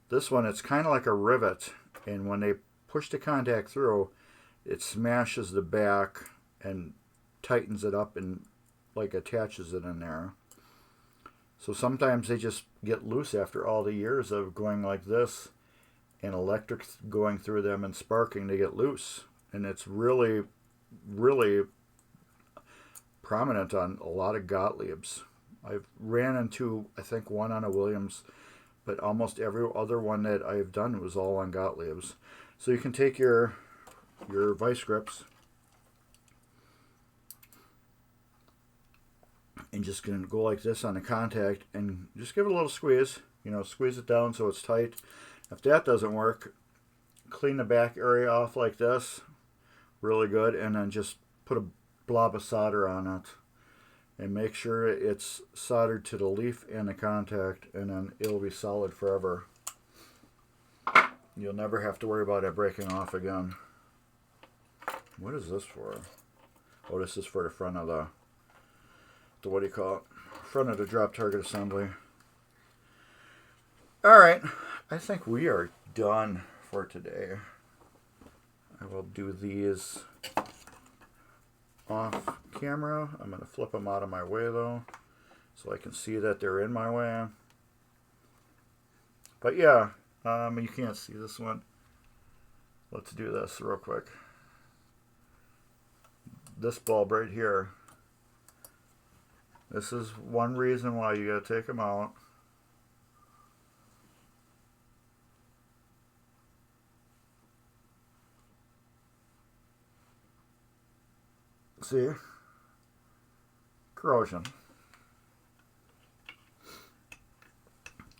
Speaker 1: This one, it's kind of like a rivet, and when they push the contact through, it smashes the back and tightens it up and like attaches it in there. So sometimes they just get loose after all the years of going like this and electric going through them and sparking, they get loose. And it's really, really prominent on a lot of Gottliebs. I've ran into, I think, one on a Williams, but almost every other one that I've done was all on Gottliebs. So you can take your vice grips and just gonna go like this on the contact and just give it a little squeeze. Squeeze it down so it's tight. If that doesn't work, clean the back area off like this, really good, and then just put a blob of solder on it and make sure it's soldered to the leaf and the contact, and then it'll be solid forever. You'll never have to worry about it breaking off again. What is this for? Oh, this is for the front of the what do you call it? Front of the drop target assembly. Alright, I think we are done for today. I will do these off camera. I'm going to flip them out of my way though, so I can see that they're in my way. But yeah, you can't see this one. Let's do this real quick. This bulb right here. This is one reason why you got to take them out. See? Corrosion.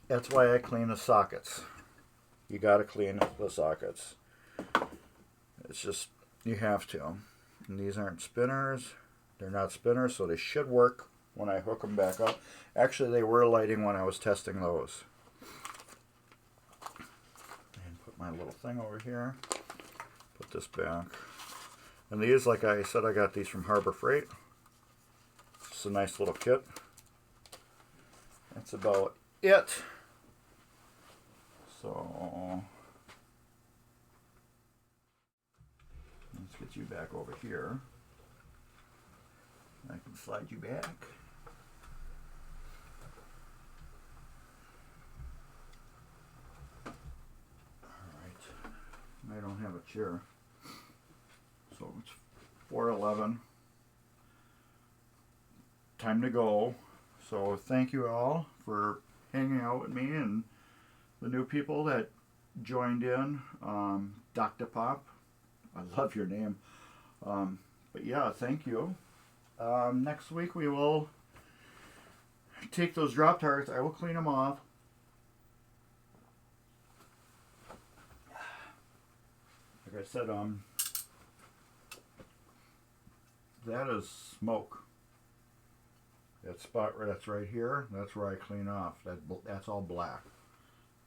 Speaker 1: That's why I clean the sockets. You got to clean the sockets. It's just, you have to. And these aren't spinners. They're not spinners, so they should work when I hook them back up. Actually, they were lighting when I was testing those. And put my little thing over here. Put this back. And these, like I said, I got these from Harbor Freight. It's a nice little kit. That's about it. So, let's get you back over here. I can slide you back. Alright. I don't have a chair. So it's 4:11. Time to go. So thank you all for hanging out with me and the new people that joined in. Dr. Pop, I love your name. But yeah, thank you. Next week we will take those drop targets. I will clean them off. Like I said, that is smoke. That spot that's right here, that's where I clean off. That's all black.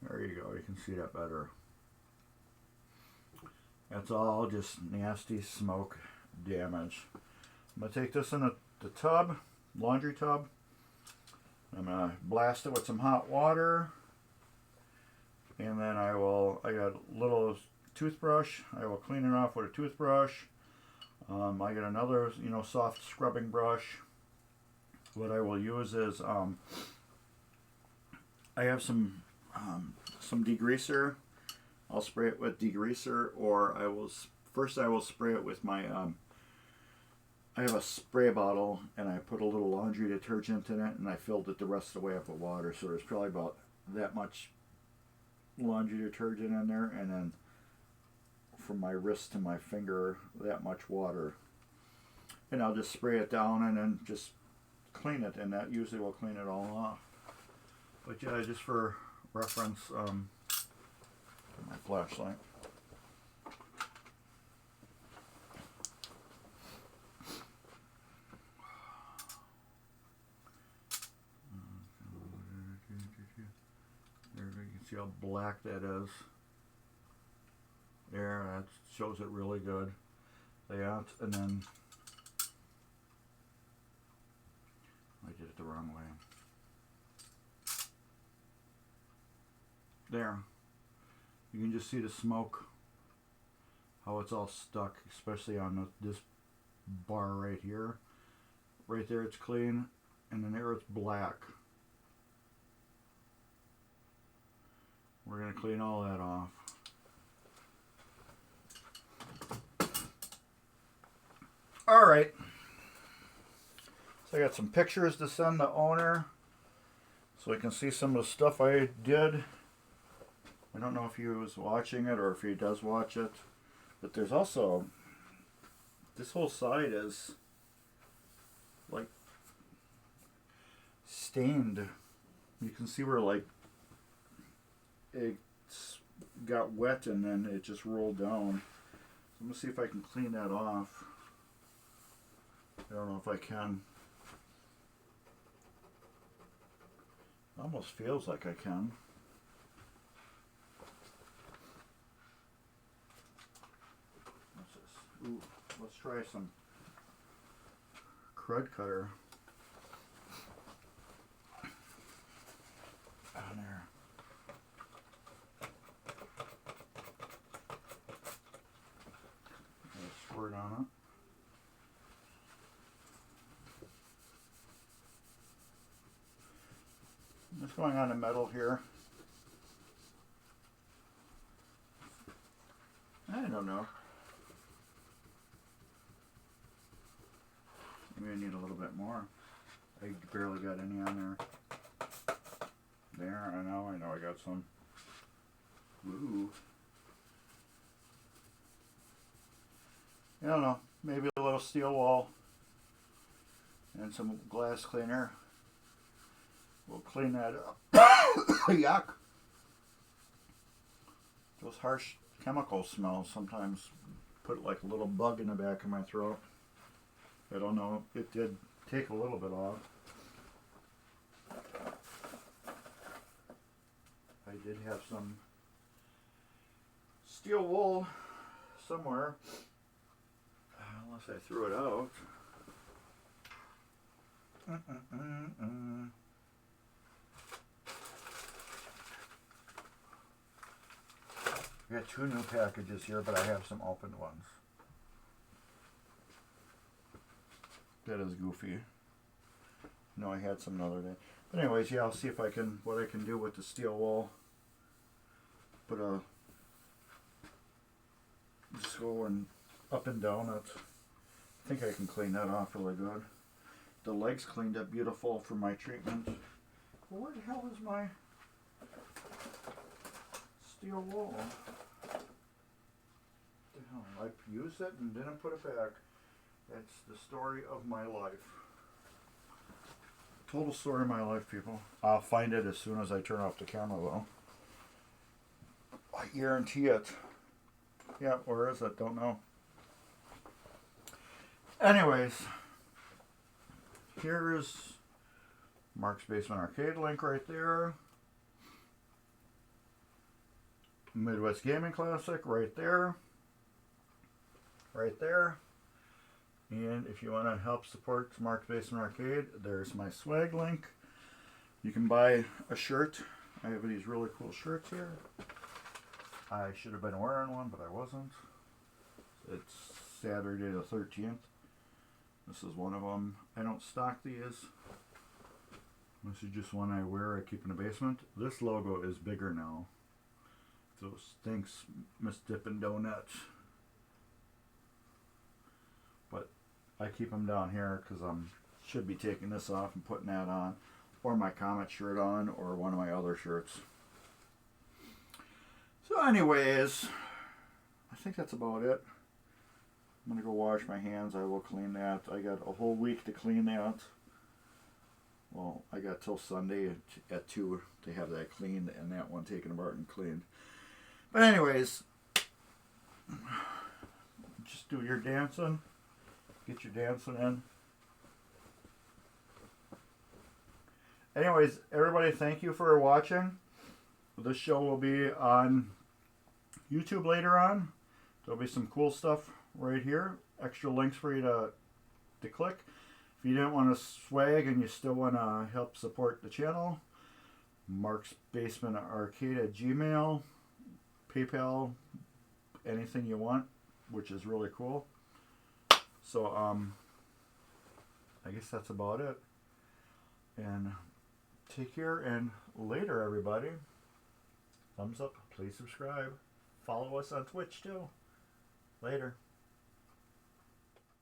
Speaker 1: There you go. You can see that better. That's all just nasty smoke damage. I'm going to take this in the tub, laundry tub. I'm going to blast it with some hot water. And then I got a little toothbrush. I will clean it off with a toothbrush. I got another, soft scrubbing brush. What I will use is, I have some degreaser. I'll spray it with degreaser, or I will spray it with my, I have a spray bottle, and I put a little laundry detergent in it, and I filled it the rest of the way up with water, so there's probably about that much laundry detergent in there, and then from my wrist to my finger, that much water. And I'll just spray it down and then just clean it, and that usually will clean it all off. But yeah, just for reference, my flashlight. There, you can see how black that is. There, that shows it really good. That, and then I did it the wrong way. There. You can just see the smoke, how it's all stuck, especially on this bar right here. Right there it's clean, and then there it's black. We're going to clean all that off. Alright. So I got some pictures to send the owner so I can see some of the stuff I did. I don't know if he was watching it or if he does watch it, but there's also, this whole side is like stained. You can see where like it got wet and then it just rolled down. So I'm going to see if I can clean that off. I don't know if I can. It almost feels like I can. Ooh, let's try some crud cutter on there. Got a squirt on it. What's going on in metal here? I don't know. Maybe I need a little bit more. I barely got any on there. There, I know I got some. Ooh. I don't know, maybe a little steel wool and some glass cleaner. We'll clean that up. Yuck. Those harsh chemical smells sometimes put like a little bug in the back of my throat. I don't know, it did take a little bit off. I did have some steel wool somewhere, unless I threw it out. I got 2 new packages here, but I have some opened ones. That is goofy. No, I had some another day. But anyways, yeah, I'll see if I can, what I can do with the steel wool. Put a, just go and up and down it. I think I can clean that off really good. The legs cleaned up beautiful for my treatment. Well, where the hell is my steel wool? What the hell? I used it and didn't put it back. That's the story of my life. Total story of my life, people. I'll find it as soon as I turn off the camera, though. I guarantee it. Yeah, where is it? Don't know. Anyways, here's Mark's Basement Arcade link right there. Midwest Gaming Classic right there. Right there. And if you want to help support Mark's Basement Arcade, there's my swag link. You can buy a shirt. I have these really cool shirts here. I should have been wearing one, but I wasn't. It's Saturday the 13th. This is one of them. I don't stock these. This is just one I wear, I keep in the basement. This logo is bigger now. So thanks, Miss Dippin' Donuts. But I keep them down here because I should be taking this off and putting that on. Or my Comet shirt on, or one of my other shirts. So anyways, I think that's about it. I'm going to go wash my hands. I will clean that. I got a whole week to clean that. Well, I got till Sunday at 2 to have that cleaned and that one taken apart and cleaned. But anyways, just do your dancing. Get your dancing in. Anyways, everybody, thank you for watching. This show will be on YouTube later on. There'll be some cool stuff right here. Extra links for you to click. If you didn't want to swag and you still want to help support the channel, Mark's Basement Arcade at Gmail, PayPal, anything you want, which is really cool. So, I guess that's about it. And take care and later, everybody. Thumbs up. Please subscribe. Follow us on Twitch, too. Later.